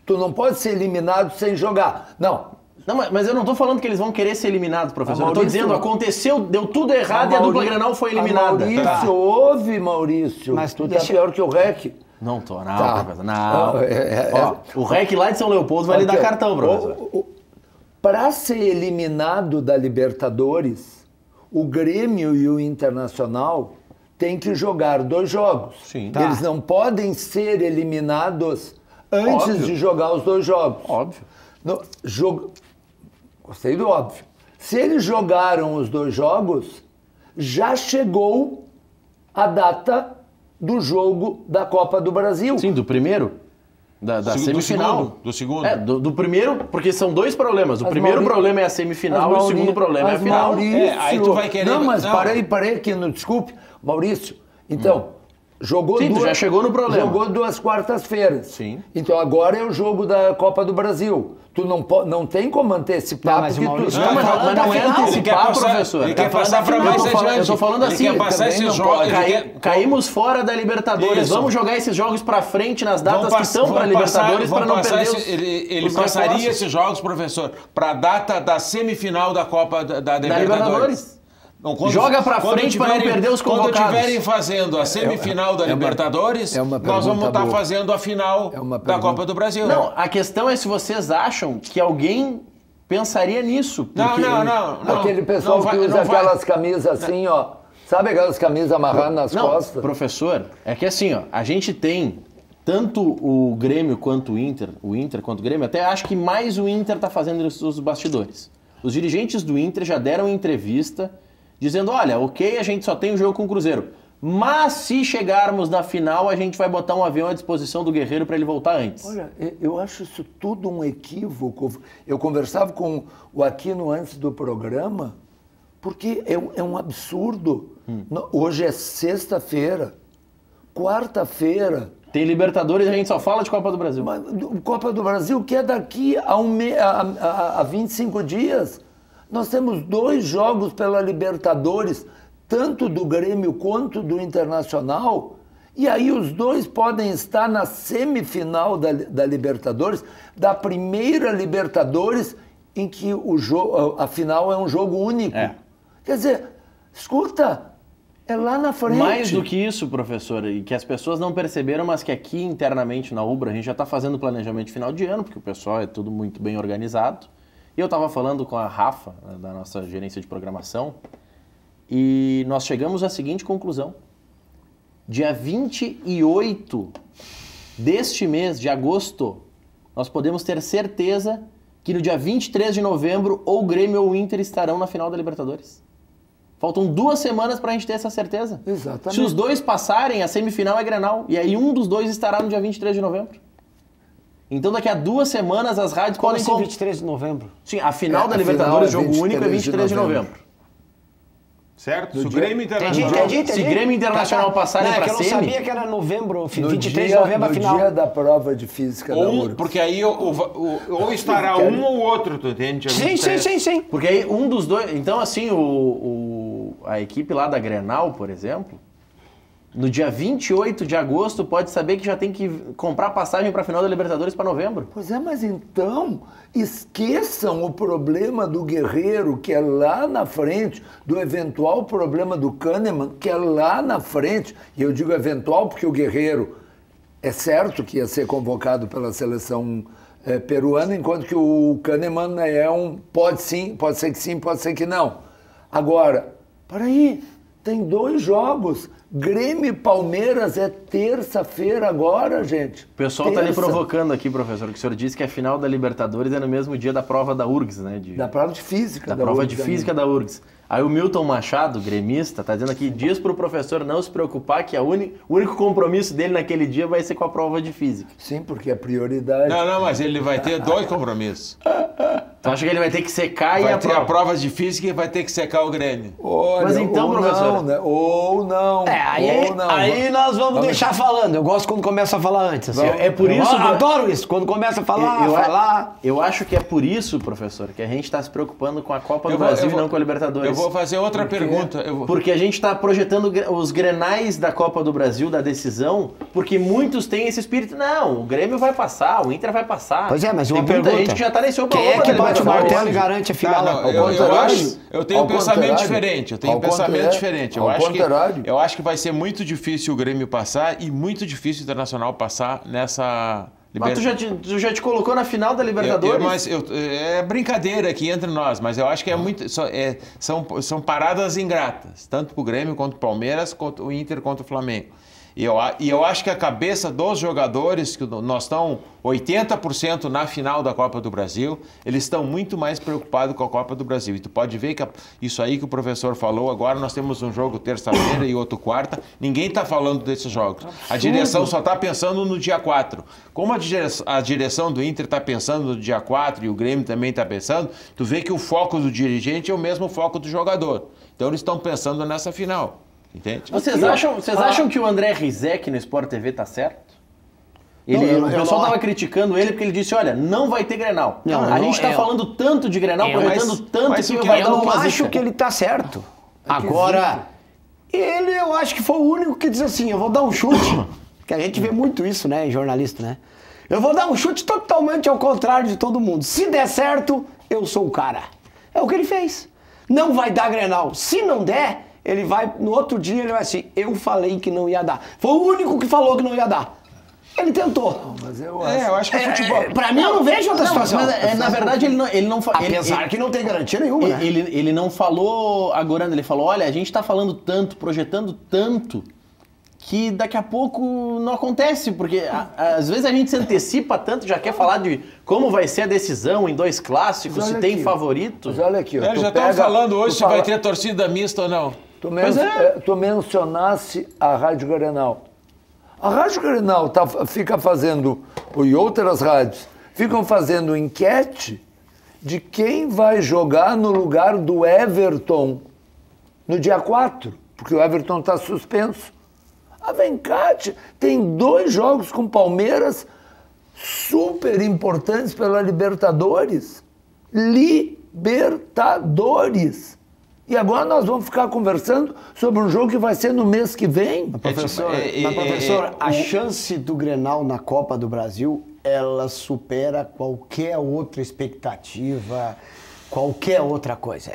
[SPEAKER 2] Tu não pode ser eliminado sem jogar. Não.
[SPEAKER 1] Não, mas eu não tô falando que eles vão querer ser eliminados, professor.
[SPEAKER 2] Maurício,
[SPEAKER 1] eu tô dizendo, aconteceu, deu tudo errado e a dupla Grenal foi eliminada.
[SPEAKER 2] Maurício, ouve, Maurício.
[SPEAKER 4] Mas
[SPEAKER 2] tu tá pior que o REC.
[SPEAKER 1] Não tô, não,
[SPEAKER 2] Tá.
[SPEAKER 1] professor. Não.
[SPEAKER 2] Ó,
[SPEAKER 1] o REC lá de São Leopoldo vai lhe dar cartão, professor.
[SPEAKER 2] Para ser eliminado da Libertadores, o Grêmio e o Internacional têm que jogar 2 jogos.
[SPEAKER 1] Sim.
[SPEAKER 4] Tá.
[SPEAKER 2] Eles não podem ser eliminados antes
[SPEAKER 1] Óbvio.
[SPEAKER 2] de jogar os 2 jogos.
[SPEAKER 1] Óbvio.
[SPEAKER 2] Gostei do óbvio. Se eles jogaram os 2 jogos, já chegou a data do jogo da Copa do Brasil.
[SPEAKER 1] Sim, do primeiro? Da semifinal.
[SPEAKER 3] Do segundo.
[SPEAKER 1] Do primeiro, porque são 2 problemas. O primeiro problema é a semifinal e o segundo problema é a final.
[SPEAKER 3] Aí tu vai querer...
[SPEAKER 2] Não, mas
[SPEAKER 3] Não.
[SPEAKER 2] parei aqui, não, desculpe. Maurício, então, jogou
[SPEAKER 1] Sim, tu já chegou no problema.
[SPEAKER 2] Jogou 2 quartas-feiras.
[SPEAKER 1] Sim.
[SPEAKER 2] Então agora é o jogo da Copa do Brasil. Tu não tem como antecipar,
[SPEAKER 4] mas o
[SPEAKER 2] porque
[SPEAKER 4] Maurício-
[SPEAKER 1] Não, mas não é
[SPEAKER 3] Ele quer
[SPEAKER 1] antecipar,
[SPEAKER 3] passar-
[SPEAKER 1] professor.
[SPEAKER 3] ele quer
[SPEAKER 1] Tá falando
[SPEAKER 3] passar
[SPEAKER 1] da
[SPEAKER 3] pra
[SPEAKER 1] final.
[SPEAKER 3] mais
[SPEAKER 1] Eu
[SPEAKER 3] adiante.
[SPEAKER 1] tô falando
[SPEAKER 3] Ele
[SPEAKER 1] assim,
[SPEAKER 3] quer passar
[SPEAKER 2] também
[SPEAKER 3] esses
[SPEAKER 2] não
[SPEAKER 3] jogos.
[SPEAKER 2] pode.
[SPEAKER 3] ele quer-
[SPEAKER 1] Caímos fora da Libertadores.
[SPEAKER 3] Isso.
[SPEAKER 1] Vamos jogar esses jogos pra frente nas datas
[SPEAKER 3] Vão
[SPEAKER 1] que
[SPEAKER 3] pass-
[SPEAKER 1] estão
[SPEAKER 3] vão
[SPEAKER 1] para Libertadores
[SPEAKER 3] passar-
[SPEAKER 1] para
[SPEAKER 3] vão
[SPEAKER 1] não
[SPEAKER 3] passar
[SPEAKER 1] perder
[SPEAKER 3] esse- ele
[SPEAKER 1] os
[SPEAKER 3] passaria
[SPEAKER 1] reforços.
[SPEAKER 3] esses jogos, professor, para a data da semifinal da Copa da Libertadores.
[SPEAKER 1] Libertadores.
[SPEAKER 3] Não,
[SPEAKER 1] Joga pra frente pra não perder os convocados.
[SPEAKER 3] Quando estiverem fazendo a semifinal da Libertadores,
[SPEAKER 2] é uma
[SPEAKER 3] nós vamos
[SPEAKER 2] pergunta
[SPEAKER 3] estar
[SPEAKER 2] boa.
[SPEAKER 3] fazendo a final
[SPEAKER 2] É uma
[SPEAKER 3] da
[SPEAKER 2] pergunta.
[SPEAKER 3] Copa do Brasil.
[SPEAKER 1] Não, a questão é se vocês acham que alguém pensaria nisso. porque-
[SPEAKER 3] Não.
[SPEAKER 2] Aquele pessoal
[SPEAKER 3] Não vai-
[SPEAKER 2] que usa
[SPEAKER 3] não vai.
[SPEAKER 2] aquelas camisas assim, ó. Sabe aquelas camisas amarradas nas
[SPEAKER 1] Não,
[SPEAKER 2] costas?
[SPEAKER 1] professor, é que assim, ó, a gente tem tanto o Grêmio quanto o Inter quanto o Grêmio, até acho que mais o Inter tá fazendo os bastidores. Os dirigentes do Inter já deram entrevista dizendo, olha, ok, a gente só tem o jogo com o Cruzeiro, mas se chegarmos na final, a gente vai botar um avião à disposição do Guerreiro para ele voltar antes.
[SPEAKER 2] Olha, eu acho isso tudo um equívoco. Eu conversava com o Aquino antes do programa, porque é um absurdo. Hoje é sexta-feira, quarta-feira,
[SPEAKER 1] Tem Libertadores e a gente só fala de Copa do Brasil.
[SPEAKER 2] mas Copa do Brasil, que é daqui a 25 dias. Nós temos 2 jogos pela Libertadores, tanto do Grêmio quanto do Internacional, e aí os 2 podem estar na semifinal da Libertadores, da primeira Libertadores, em que a final é um jogo único.
[SPEAKER 1] É.
[SPEAKER 2] Quer dizer, escuta, é lá na frente.
[SPEAKER 1] Mais do que isso, professor, e que as pessoas não perceberam, mas que aqui internamente na Ubra a gente já está fazendo planejamento de final de ano, porque o pessoal é tudo muito bem organizado. E eu estava falando com a Rafa, da nossa gerência de programação, e nós chegamos à seguinte conclusão. Dia 28 deste mês, de agosto, nós podemos ter certeza que no dia 23 de novembro ou o Grêmio ou o Inter estarão na final da Libertadores. Faltam 2 semanas para a gente ter essa certeza.
[SPEAKER 2] Exatamente.
[SPEAKER 1] Se os 2 passarem, a semifinal é Grenal. E aí um dos 2 estará no dia 23 de novembro. Então daqui a 2 semanas as rádios
[SPEAKER 4] Como
[SPEAKER 1] podem...
[SPEAKER 4] assim, 23 de novembro?
[SPEAKER 1] Sim, a final da
[SPEAKER 2] a
[SPEAKER 1] Libertadores,
[SPEAKER 2] final é
[SPEAKER 1] jogo único, é 23 de
[SPEAKER 2] 23 de
[SPEAKER 1] novembro.
[SPEAKER 3] Certo?
[SPEAKER 2] Do
[SPEAKER 3] Se o
[SPEAKER 2] dia-
[SPEAKER 3] Grêmio Internacional...
[SPEAKER 4] Entendi.
[SPEAKER 1] Se Grêmio e Internacional passarem
[SPEAKER 4] Não, é
[SPEAKER 1] pra
[SPEAKER 4] que eu não
[SPEAKER 1] semi-
[SPEAKER 4] sabia que era novembro,
[SPEAKER 2] No
[SPEAKER 4] 23 de
[SPEAKER 2] dia,
[SPEAKER 4] novembro a
[SPEAKER 2] no
[SPEAKER 4] final.
[SPEAKER 2] dia da prova de física da URGS.
[SPEAKER 3] Porque aí ou estará um ou outro, tu entende? Dia
[SPEAKER 4] Sim.
[SPEAKER 3] 23.
[SPEAKER 1] Porque aí um dos 2... Então, assim, a equipe lá da Grenal, por exemplo, no dia 28 de agosto pode saber que já tem que comprar passagem para a final da Libertadores para novembro.
[SPEAKER 2] Pois é, mas então esqueçam o problema do Guerreiro, que é lá na frente, do eventual problema do Kahneman, que é lá na frente. E eu digo eventual porque o Guerreiro é certo que ia ser convocado pela seleção peruana, enquanto que o Kahneman pode ser que sim, pode ser que não. Agora, peraí, tem 2 jogos. Grêmio e Palmeiras é terça-feira agora, gente.
[SPEAKER 1] O pessoal está lhe
[SPEAKER 2] Terça.
[SPEAKER 1] provocando aqui, professor, que o senhor disse que a final da Libertadores é no mesmo dia da prova da URGS, né?
[SPEAKER 2] Da prova de física.
[SPEAKER 1] Da prova
[SPEAKER 2] URGS
[SPEAKER 1] de física da URGS. Aí o Milton Machado, gremista, tá dizendo aqui, diz pro professor não se preocupar que o único compromisso dele naquele dia vai ser com a prova de física.
[SPEAKER 2] Sim, porque é prioridade.
[SPEAKER 3] Não, mas ele vai ter 2 compromissos.
[SPEAKER 1] Tu acha que ele vai ter que secar
[SPEAKER 3] Vai
[SPEAKER 1] e
[SPEAKER 3] ter a prova de física e vai ter que secar o Grêmio.
[SPEAKER 2] Olha,
[SPEAKER 1] Mas então,
[SPEAKER 2] ou
[SPEAKER 1] professor...
[SPEAKER 2] Não, né? Ou não.
[SPEAKER 4] Aí,
[SPEAKER 2] ou não.
[SPEAKER 4] aí nós vamos deixar falando. Eu gosto quando começa a falar antes. Assim.
[SPEAKER 1] É por isso...
[SPEAKER 4] Eu adoro isso, quando começa a falar,
[SPEAKER 1] Eu acho que é por isso, professor, que a gente está se preocupando com a Copa do Brasil e não com a Libertadores.
[SPEAKER 3] Eu vou fazer outra pergunta.
[SPEAKER 1] Porque a gente está projetando os grenais da Copa do Brasil, da decisão, porque muitos têm esse espírito. Não, o Grêmio vai passar, o Inter vai passar.
[SPEAKER 4] Pois é, mas
[SPEAKER 1] tem
[SPEAKER 4] uma
[SPEAKER 1] muita
[SPEAKER 4] pergunta.
[SPEAKER 1] gente que já está nesse
[SPEAKER 4] Quem é que bate o martelo e garante a final?
[SPEAKER 3] Eu tenho um pensamento diferente. Eu acho que vai ser muito difícil o Grêmio passar e muito difícil o Internacional passar nessa...
[SPEAKER 1] Mas tu já te colocou na final da Libertadores?
[SPEAKER 3] É brincadeira aqui entre nós, mas eu acho que são paradas ingratas, tanto para o Grêmio quanto o Palmeiras, quanto o Inter, quanto o Flamengo. E eu acho que a cabeça dos jogadores, que nós estamos 80% na final da Copa do Brasil, eles estão muito mais preocupados com a Copa do Brasil. E tu pode ver que isso aí que o professor falou, agora nós temos um jogo terça-feira e outro quarta, ninguém está falando desses jogos. A direção só está pensando no dia 4. Como a direção do Inter está pensando no dia 4 e o Grêmio também está pensando, tu vê que o foco do dirigente é o mesmo foco do jogador. Então eles estão pensando nessa final. Entende?
[SPEAKER 1] Vocês acham que o André Rizek no Sport TV tá certo? O pessoal tava criticando ele porque ele disse, olha, não vai ter Grenal. A gente tá falando tanto de Grenal, projetando tanto que vai dar uma zica.
[SPEAKER 4] Eu acho que ele tá certo. Agora, eu acho que foi o único que diz assim, eu vou dar um chute, que a gente vê muito isso, né, em jornalista, né? Eu vou dar um chute totalmente ao contrário de todo mundo. Se der certo, eu sou o cara. É o que ele fez. Não vai dar Grenal. Se não der... Ele vai, no outro dia, ele vai assim, eu falei que não ia dar. Foi o único que falou que não ia dar. Ele tentou.
[SPEAKER 2] Não, mas eu
[SPEAKER 3] acho que o futebol...
[SPEAKER 4] Pra mim, eu não vejo outra situação.
[SPEAKER 1] Mas, na verdade, ele não falou...
[SPEAKER 4] Apesar que não tem garantia nenhuma, né?
[SPEAKER 1] Ele não falou agorando, ele falou, olha, a gente tá falando tanto, projetando tanto, que daqui a pouco não acontece, porque às vezes a gente se antecipa tanto, já quer falar de como vai ser a decisão em 2 clássicos, se tem favorito.
[SPEAKER 2] Mas olha aqui,
[SPEAKER 3] já estão falando hoje se vai ter torcida mista ou não.
[SPEAKER 2] Tu mencionasse a Rádio Grenal. A Rádio Grenal fica fazendo, e outras rádios, ficam fazendo enquete de quem vai jogar no lugar do Everton no dia 4, porque o Everton está suspenso. A Vencate tem 2 jogos com Palmeiras super importantes pela Libertadores. Libertadores. E agora nós vamos ficar conversando sobre um jogo que vai ser no mês que vem.
[SPEAKER 4] Professor, a chance do Grenal na Copa do Brasil, ela supera qualquer outra expectativa, qualquer outra coisa.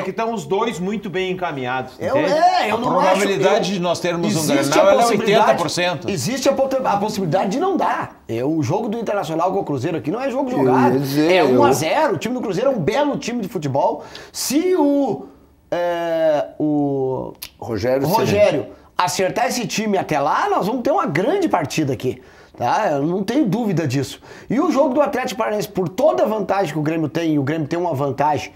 [SPEAKER 3] Que estão os dois muito bem encaminhados.
[SPEAKER 4] A
[SPEAKER 3] probabilidade de nós termos um Grenal é 80%.
[SPEAKER 4] Existe a possibilidade de não dar. O jogo do Internacional com o Cruzeiro aqui não é jogo jogado. É 1-0. O time do Cruzeiro é um belo time de futebol. Se o Rogério acertar esse time até lá, nós vamos ter uma grande partida aqui. Tá? Eu não tenho dúvida disso. E o jogo do Atlético Paranaense, por toda a vantagem que o Grêmio tem, e o Grêmio tem uma vantagem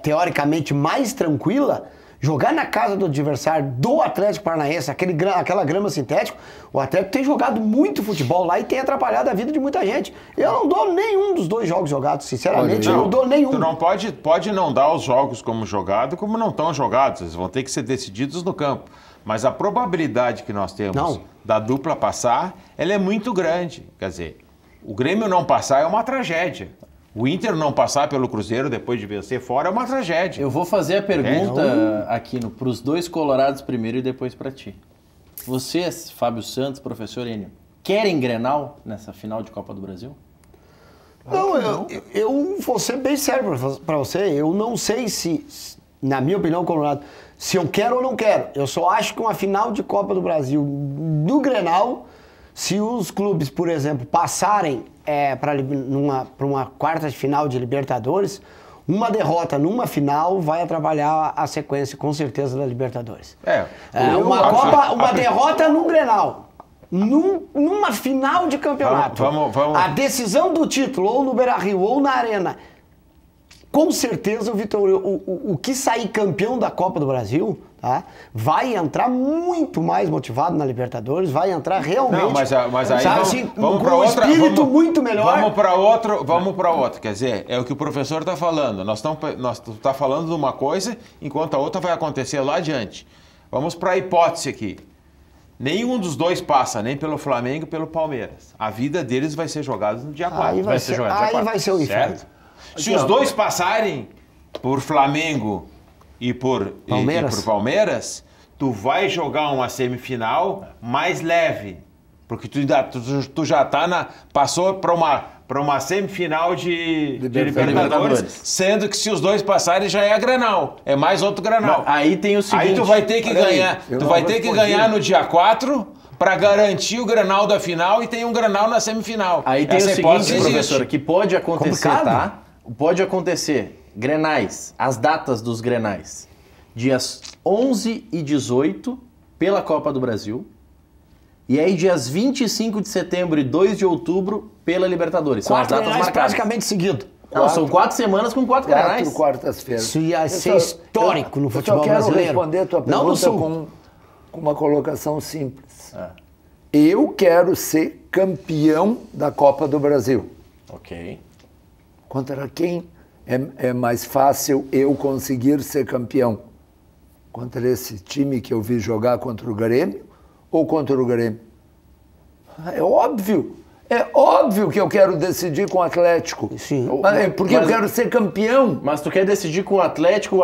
[SPEAKER 4] teoricamente mais tranquila, jogar na casa do adversário do Atlético Paranaense, aquela grama sintética, o Atlético tem jogado muito futebol lá e tem atrapalhado a vida de muita gente. Eu não dou nenhum dos 2 jogos jogados, sinceramente, eu não dou nenhum.
[SPEAKER 3] Tu não pode não dar os jogos como jogado, como não estão jogados, eles vão ter que ser decididos no campo. Mas a probabilidade que nós temos da dupla passar, ela é muito grande. Quer dizer, o Grêmio não passar é uma tragédia. O Inter não passar pelo Cruzeiro depois de vencer fora é uma tragédia.
[SPEAKER 1] Eu vou fazer a pergunta aqui para os 2 colorados primeiro e depois para ti. Vocês, Fábio Santos, professor Enio, querem Grenal nessa final de Copa do Brasil?
[SPEAKER 4] Não, eu vou ser bem sério para você. Eu não sei se, na minha opinião, colorado, se eu quero ou não quero. Eu só acho que uma final de Copa do Brasil do Grenal, se os clubes, por exemplo, passarem para uma quarta de final de Libertadores, uma derrota numa final vai atrapalhar a sequência, com certeza, da Libertadores. Uma derrota no Grenal, numa final de campeonato, a decisão do título, ou no Beira-Rio, ou na Arena, com certeza o que sair campeão da Copa do Brasil tá? Vai entrar muito mais motivado na Libertadores, vai entrar realmente...
[SPEAKER 3] Não, mas aí
[SPEAKER 4] sabe,
[SPEAKER 3] vamos
[SPEAKER 4] com
[SPEAKER 3] para
[SPEAKER 4] um
[SPEAKER 3] outra...
[SPEAKER 4] espírito muito melhor.
[SPEAKER 3] Vamos para outra. Quer dizer, é o que o professor está falando. Nós tá falando de uma coisa, enquanto a outra vai acontecer lá adiante. Vamos para a hipótese aqui. Nenhum dos dois passa, nem pelo Flamengo e pelo Palmeiras. A vida deles vai ser jogada no dia 4.
[SPEAKER 4] Aí vai ser o inferno.
[SPEAKER 3] Certo? Se os dois passarem por Flamengo e por Palmeiras, tu vai jogar uma semifinal mais leve. Porque tu já passou para uma semifinal de Libertadores, sendo que se os dois passarem já é a Grenal. É mais outro Grenal.
[SPEAKER 1] Mas aí tem o seguinte...
[SPEAKER 3] Aí tu vai ter que ganhar. Tu vai ter que ganhar no dia 4 para garantir o Grenal da final e tem um Grenal na semifinal.
[SPEAKER 1] Aí tem o seguinte, professor, que pode acontecer, tá? Pode acontecer. Grenais, as datas dos Grenais. Dias 11 e 18 pela Copa do Brasil. E aí, dias 25 de setembro e 2 de outubro, pela Libertadores. São as datas marcadas.
[SPEAKER 4] Praticamente seguido.
[SPEAKER 1] Não, são 4 semanas com 4 grenais.
[SPEAKER 2] 4 quartas-feiras.
[SPEAKER 4] Isso ia ser histórico no futebol brasileiro.
[SPEAKER 2] Eu quero responder a tua pergunta com uma colocação simples. Eu quero ser campeão da Copa do Brasil.
[SPEAKER 1] Ok.
[SPEAKER 2] Contra quem é mais fácil eu conseguir ser campeão? Contra esse time que eu vi jogar contra o Grêmio ou contra o Grêmio? É óbvio que eu quero decidir com o Atlético.
[SPEAKER 4] Sim.
[SPEAKER 2] Porque eu quero ser campeão.
[SPEAKER 1] Mas tu quer decidir com o Atlético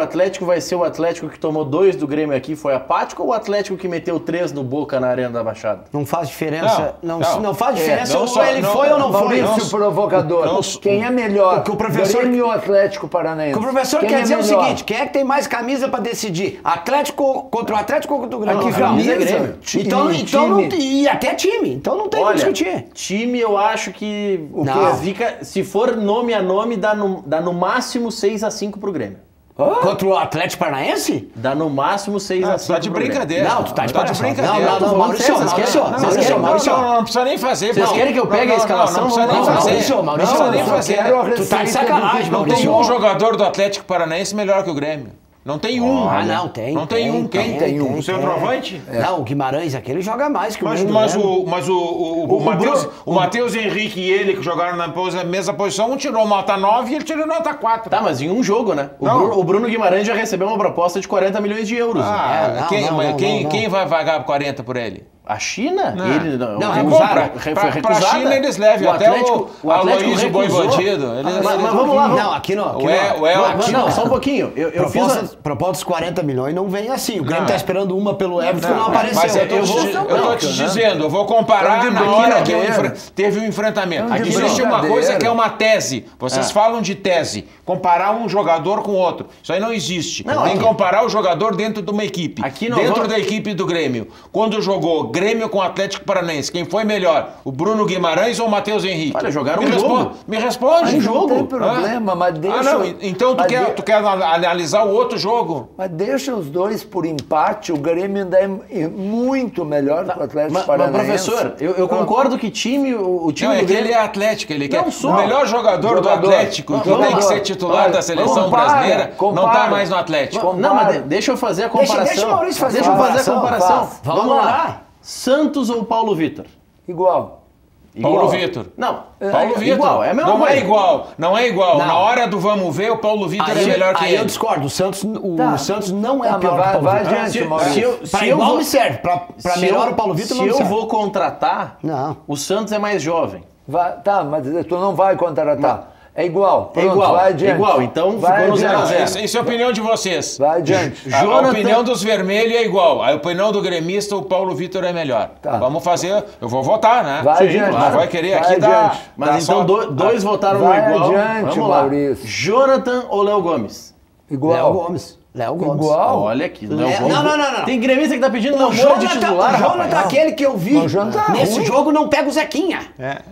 [SPEAKER 1] vai ser o Atlético que tomou 2 do Grêmio aqui, foi apático, ou o Atlético que meteu 3 no Boca na Arena da Baixada?
[SPEAKER 4] Não faz diferença. Não faz diferença
[SPEAKER 3] não
[SPEAKER 4] ou
[SPEAKER 3] só-
[SPEAKER 4] ele
[SPEAKER 3] não-
[SPEAKER 4] foi ou não foi.
[SPEAKER 2] Maurício Provocador, quem é melhor?
[SPEAKER 4] O que o professor-
[SPEAKER 2] Grêmio ou Atlético Paranaense?
[SPEAKER 4] O professor
[SPEAKER 2] Quem
[SPEAKER 4] quer
[SPEAKER 2] é
[SPEAKER 4] dizer o
[SPEAKER 2] melhor?
[SPEAKER 4] seguinte, quem é que tem mais camisa pra decidir? Atlético contra o Atlético ou contra o Grêmio?
[SPEAKER 2] Aqui,
[SPEAKER 1] Não, camisa é
[SPEAKER 2] camisa,
[SPEAKER 1] Grêmio.
[SPEAKER 4] Então
[SPEAKER 2] time.
[SPEAKER 4] e até time. Então não tem o que
[SPEAKER 1] Olha,
[SPEAKER 4] discutir.
[SPEAKER 1] time eu acho que
[SPEAKER 4] Não.
[SPEAKER 1] fica, se for nome a nome, dá no máximo 6-5 pro Grêmio.
[SPEAKER 4] Contra o Atlético Paranaense?
[SPEAKER 1] Dá no máximo 6-5
[SPEAKER 3] Tá de
[SPEAKER 1] pro Grêmio.
[SPEAKER 3] brincadeira.
[SPEAKER 4] Não, tu tá de
[SPEAKER 3] brincadeira.
[SPEAKER 4] Não, Maurício,
[SPEAKER 1] Vocês
[SPEAKER 3] Não precisa nem fazer.
[SPEAKER 1] Vocês querem que eu pegue a escalação?
[SPEAKER 3] Não precisa nem
[SPEAKER 1] Não,
[SPEAKER 3] fazer.
[SPEAKER 4] Maurício,
[SPEAKER 3] Não precisa nem fazer.
[SPEAKER 4] Tu tá de sacanagem,
[SPEAKER 3] Não tem
[SPEAKER 4] Maurício.
[SPEAKER 3] um jogador do Atlético Paranaense melhor que o Grêmio. Não tem um.
[SPEAKER 4] Não, tem.
[SPEAKER 3] Não tem um. Quem?
[SPEAKER 2] tem um.
[SPEAKER 3] O centroavante?
[SPEAKER 4] Não, o Guimarães, aquele joga mais que o
[SPEAKER 3] Mas
[SPEAKER 4] Grêmio.
[SPEAKER 3] o Matheus Henrique e ele, que jogaram na mesma posição, um tirou nota 9 e ele tirou nota 4.
[SPEAKER 1] Tá, mas em um jogo, né?
[SPEAKER 3] Não.
[SPEAKER 1] O Bruno Guimarães já recebeu uma proposta de 40 milhões de euros.
[SPEAKER 3] Ah,
[SPEAKER 4] não.
[SPEAKER 3] quem vai pagar 40 por ele?
[SPEAKER 1] A China?
[SPEAKER 3] Não.
[SPEAKER 1] Ele
[SPEAKER 4] Não,
[SPEAKER 1] recusaram.
[SPEAKER 3] Pra
[SPEAKER 1] Foi recusada.
[SPEAKER 3] China eles levam até o Aloysio Boi
[SPEAKER 1] recusou.
[SPEAKER 3] Bandido.
[SPEAKER 1] Mas vamos lá.
[SPEAKER 4] Não, aqui não.
[SPEAKER 1] Não, só um pouquinho. Eu fiz
[SPEAKER 4] Proposta dos 40 milhões não vem assim. O Grêmio tá esperando uma pelo Everton, não apareceu.
[SPEAKER 3] Mas eu tô te dizendo, eu vou comparar na hora que teve um enfrentamento.
[SPEAKER 2] Aqui
[SPEAKER 3] Existe uma
[SPEAKER 2] brincadeira.
[SPEAKER 3] coisa que é uma tese. Vocês falam de tese. Comparar um jogador com outro. Isso aí não existe.
[SPEAKER 1] Não,
[SPEAKER 3] Tem
[SPEAKER 1] aqui-
[SPEAKER 3] que comparar o jogador dentro de uma equipe.
[SPEAKER 1] Aqui não
[SPEAKER 3] Dentro
[SPEAKER 1] vamos-
[SPEAKER 3] da equipe do Grêmio. Quando jogou Grêmio com Atlético Paranaense, quem foi melhor? O Bruno Guimarães ou o Matheus Henrique?
[SPEAKER 1] Olha, jogaram
[SPEAKER 3] Me
[SPEAKER 1] um
[SPEAKER 3] responde-
[SPEAKER 1] jogo.
[SPEAKER 3] Me responde.
[SPEAKER 1] Um jogo.
[SPEAKER 2] Não tem problema, mas deixa...
[SPEAKER 3] Não. Então tu quer analisar o outro jogo?
[SPEAKER 2] Mas deixa os dois por empate, o Grêmio ainda é muito melhor que o Atlético
[SPEAKER 1] Mas,
[SPEAKER 2] Paranaense.
[SPEAKER 1] professor, eu concordo que o time
[SPEAKER 3] Não,
[SPEAKER 1] do
[SPEAKER 3] é que
[SPEAKER 1] Grêmio...
[SPEAKER 3] ele é Atlético, ele quer.
[SPEAKER 1] sou.
[SPEAKER 3] O melhor jogador do Atlético, que
[SPEAKER 1] Vamos
[SPEAKER 3] tem que
[SPEAKER 1] lá.
[SPEAKER 3] ser titular
[SPEAKER 2] Olha,
[SPEAKER 3] da seleção
[SPEAKER 2] compara,
[SPEAKER 3] brasileira, não
[SPEAKER 2] compara.
[SPEAKER 3] tá mais no Atlético.
[SPEAKER 1] Não, mas deixa eu fazer a comparação.
[SPEAKER 4] Deixa o Maurício fazer
[SPEAKER 1] Deixa eu
[SPEAKER 4] a
[SPEAKER 1] fazer a
[SPEAKER 4] comparação.
[SPEAKER 1] comparação.
[SPEAKER 2] Faz.
[SPEAKER 4] Vamos lá.
[SPEAKER 1] Santos ou Paulo Vitor?
[SPEAKER 2] Igual.
[SPEAKER 3] Paulo Vitor.
[SPEAKER 1] Não.
[SPEAKER 3] Paulo Vitor.
[SPEAKER 1] Igual, é a mesma
[SPEAKER 3] Não
[SPEAKER 1] coisa.
[SPEAKER 3] é igual, não é igual.
[SPEAKER 4] Não.
[SPEAKER 3] Na hora do vamos ver, o Paulo Vitor é melhor que
[SPEAKER 4] aí eu
[SPEAKER 3] ele.
[SPEAKER 4] discordo. O Santos não é
[SPEAKER 2] Tá,
[SPEAKER 4] pior
[SPEAKER 2] mas
[SPEAKER 4] que o Paulo
[SPEAKER 2] vai
[SPEAKER 4] Vitor.
[SPEAKER 2] adiante,
[SPEAKER 1] Se
[SPEAKER 2] Maurício.
[SPEAKER 4] Pra igual me serve. Pra melhor o Paulo Vitor não
[SPEAKER 1] Se
[SPEAKER 4] me
[SPEAKER 1] eu
[SPEAKER 4] serve.
[SPEAKER 1] vou contratar,
[SPEAKER 4] Não.
[SPEAKER 1] o Santos é mais jovem.
[SPEAKER 2] Tá, mas tu não vai contratar. É igual. Pronto,
[SPEAKER 1] igual,
[SPEAKER 2] vai adiante.
[SPEAKER 1] é igual. Então
[SPEAKER 2] Vai
[SPEAKER 1] ficou no
[SPEAKER 2] adiante.
[SPEAKER 1] 0 a 0.
[SPEAKER 3] Isso é a opinião de vocês.
[SPEAKER 2] Vai adiante.
[SPEAKER 3] A
[SPEAKER 1] Jonathan-
[SPEAKER 3] opinião dos vermelhos é igual. A opinião do gremista, o Paulo Vitor é melhor.
[SPEAKER 2] Tá.
[SPEAKER 3] Vamos fazer. Eu vou votar, né?
[SPEAKER 2] Vai
[SPEAKER 3] Sim,
[SPEAKER 2] adiante.
[SPEAKER 3] claro. Vai querer
[SPEAKER 2] Vai
[SPEAKER 3] aqui dar.
[SPEAKER 2] adiante.
[SPEAKER 1] Mas
[SPEAKER 3] dar
[SPEAKER 1] então
[SPEAKER 3] só-
[SPEAKER 1] dois votaram no
[SPEAKER 2] Vai
[SPEAKER 1] igual.
[SPEAKER 2] adiante,
[SPEAKER 1] Vamos lá.
[SPEAKER 2] Maurício.
[SPEAKER 1] Jonathan ou Léo Gomes?
[SPEAKER 2] Igual.
[SPEAKER 4] Léo Gomes. Léo Gomes.
[SPEAKER 2] Igual.
[SPEAKER 1] Olha aqui, Léo
[SPEAKER 4] Léo-
[SPEAKER 1] Gomes.
[SPEAKER 4] não.
[SPEAKER 1] Tem gremista que tá pedindo
[SPEAKER 4] O
[SPEAKER 1] Léo Moura de
[SPEAKER 4] Jonathan,
[SPEAKER 1] titular,
[SPEAKER 4] o Jonathan
[SPEAKER 1] rapaz.
[SPEAKER 4] aquele que eu vi
[SPEAKER 2] O Jonathan
[SPEAKER 4] nesse
[SPEAKER 2] ruim.
[SPEAKER 4] jogo não pega o Zequinha.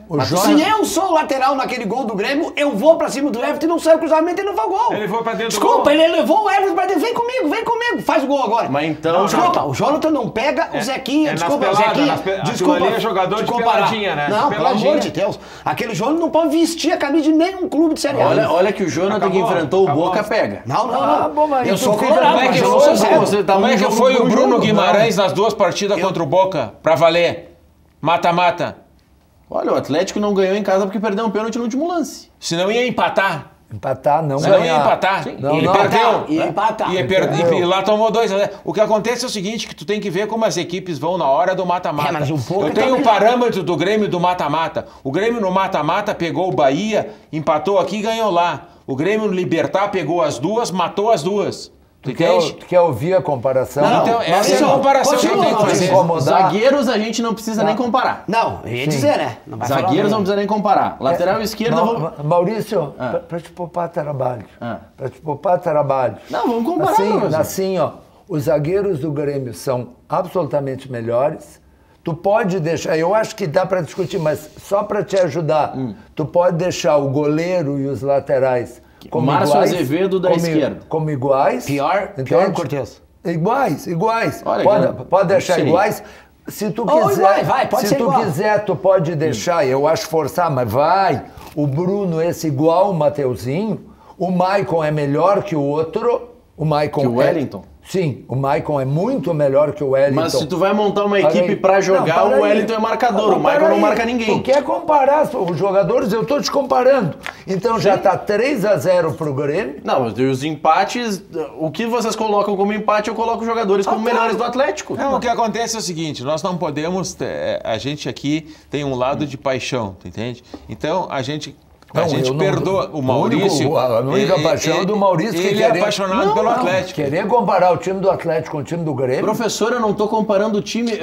[SPEAKER 2] O
[SPEAKER 4] Se
[SPEAKER 2] Jonathan...
[SPEAKER 4] eu sou o lateral naquele gol do Grêmio, eu vou pra cima do Everton e não sai o cruzamento e não faz o gol.
[SPEAKER 3] Ele foi pra dentro do
[SPEAKER 4] Desculpa,
[SPEAKER 3] gol.
[SPEAKER 4] ele levou o Everton pra dentro. Vem comigo, faz o gol agora.
[SPEAKER 1] Mas então-
[SPEAKER 4] Desculpa, o Jonathan não pega o Zequinha.
[SPEAKER 3] nas
[SPEAKER 4] Desculpa,
[SPEAKER 3] peladas,
[SPEAKER 4] Zequinha.
[SPEAKER 3] aquilo
[SPEAKER 4] Desculpa,
[SPEAKER 3] ali é jogador
[SPEAKER 4] te
[SPEAKER 3] de
[SPEAKER 4] comparar.
[SPEAKER 3] peladinha, né?
[SPEAKER 4] Não, pelo
[SPEAKER 3] Peladinha.
[SPEAKER 4] amor de Deus. Aquele Jonathan não pode vestir a camisa de nenhum clube de Série A.
[SPEAKER 1] Olha que o Jonathan que
[SPEAKER 3] Acabou,
[SPEAKER 1] enfrentou o
[SPEAKER 3] acabou.
[SPEAKER 1] Boca pega.
[SPEAKER 4] Não.
[SPEAKER 2] Ah, bom, mas
[SPEAKER 4] Eu
[SPEAKER 2] tu
[SPEAKER 4] sou colorado,
[SPEAKER 3] Como é que
[SPEAKER 4] mas eu
[SPEAKER 3] foi,
[SPEAKER 4] sou sério.
[SPEAKER 1] tá
[SPEAKER 3] como é que
[SPEAKER 1] jogo
[SPEAKER 3] foi
[SPEAKER 1] por
[SPEAKER 3] o Bruno
[SPEAKER 1] jogo,
[SPEAKER 3] Guimarães nas 2 partidas contra o Boca, pra valer? Mata-mata.
[SPEAKER 1] Olha, o Atlético não ganhou em casa porque perdeu um pênalti no último lance.
[SPEAKER 3] Senão ia empatar.
[SPEAKER 2] Empatar, não
[SPEAKER 3] Senão ia
[SPEAKER 2] ganhar.
[SPEAKER 3] empatar.
[SPEAKER 2] Não,
[SPEAKER 3] Ele
[SPEAKER 2] não.
[SPEAKER 3] perdeu.
[SPEAKER 4] Ia empatar.
[SPEAKER 3] E lá tomou 2-0. O que acontece é o seguinte, que tu tem que ver como as equipes vão na hora do mata-mata.
[SPEAKER 4] Mas o Boca
[SPEAKER 3] Eu tenho
[SPEAKER 4] também.
[SPEAKER 3] o parâmetro do Grêmio do mata-mata. O Grêmio no mata-mata pegou o Bahia, empatou aqui e ganhou lá. O Grêmio no Libertar pegou as 2, matou as 2. Tu entende?
[SPEAKER 2] Tu quer ouvir a comparação?
[SPEAKER 4] Não,
[SPEAKER 3] Então, essa é a
[SPEAKER 4] Maurício,
[SPEAKER 3] comparação que eu
[SPEAKER 4] continua,
[SPEAKER 3] tenho que
[SPEAKER 4] Maurício.
[SPEAKER 3] fazer.
[SPEAKER 2] Incomodar.
[SPEAKER 1] Zagueiros a gente não precisa nem comparar.
[SPEAKER 4] Não, eu ia dizer, né? Não vai falar
[SPEAKER 1] Zagueiros não
[SPEAKER 4] nada.
[SPEAKER 1] precisa nem comparar. Lateral esquerda,
[SPEAKER 2] Maurício, para te poupar trabalho.
[SPEAKER 1] Ah.
[SPEAKER 2] Para te poupar trabalho.
[SPEAKER 1] Não, vamos comparar,
[SPEAKER 2] Assim,
[SPEAKER 1] professor.
[SPEAKER 2] assim, ó, os zagueiros do Grêmio são absolutamente melhores. Tu pode deixar, eu acho que dá para discutir, mas só para te ajudar, tu pode deixar o goleiro e os laterais como
[SPEAKER 1] Márcio
[SPEAKER 2] iguais,
[SPEAKER 1] Azevedo da esquerda.
[SPEAKER 2] como iguais.
[SPEAKER 4] Pior
[SPEAKER 2] entende?
[SPEAKER 4] que o Cortez.
[SPEAKER 2] Iguais.
[SPEAKER 1] Olha,
[SPEAKER 2] Pode deixar
[SPEAKER 1] seria.
[SPEAKER 2] iguais. Se tu
[SPEAKER 4] Ou
[SPEAKER 2] quiser,
[SPEAKER 4] igual, pode
[SPEAKER 2] se
[SPEAKER 4] ser
[SPEAKER 2] tu
[SPEAKER 4] igual.
[SPEAKER 2] quiser, tu pode deixar, eu acho forçar, mas vai. O Bruno, esse igual o Mateuzinho, o Maicon é melhor que o outro. O Maicon
[SPEAKER 1] Que o Wellington?
[SPEAKER 2] Sim, o Maicon é muito melhor que o Wellington.
[SPEAKER 1] Mas se tu vai montar uma
[SPEAKER 2] Para
[SPEAKER 1] equipe
[SPEAKER 2] aí.
[SPEAKER 1] pra jogar,
[SPEAKER 2] Não, para
[SPEAKER 1] o
[SPEAKER 2] aí.
[SPEAKER 1] Wellington é marcador, o
[SPEAKER 2] para
[SPEAKER 1] Maicon não
[SPEAKER 2] aí.
[SPEAKER 1] marca ninguém.
[SPEAKER 2] Tu quer comparar os jogadores? Eu tô te comparando. Então já tá 3-0 pro Grêmio.
[SPEAKER 1] Não, mas os empates, o que vocês colocam como empate, eu coloco os jogadores como melhores do Atlético.
[SPEAKER 3] Não, o que acontece é o seguinte, nós não podemos, a gente aqui tem um lado de paixão, tu entende? Então a gente
[SPEAKER 2] Não, eu não-
[SPEAKER 3] perdoa o Maurício.
[SPEAKER 2] A única paixão é do Maurício que
[SPEAKER 3] ele é apaixonado pelo Atlético.
[SPEAKER 2] Querer comparar o time do Atlético com o time do Grêmio,
[SPEAKER 1] Professor, eu não tô comparando o time.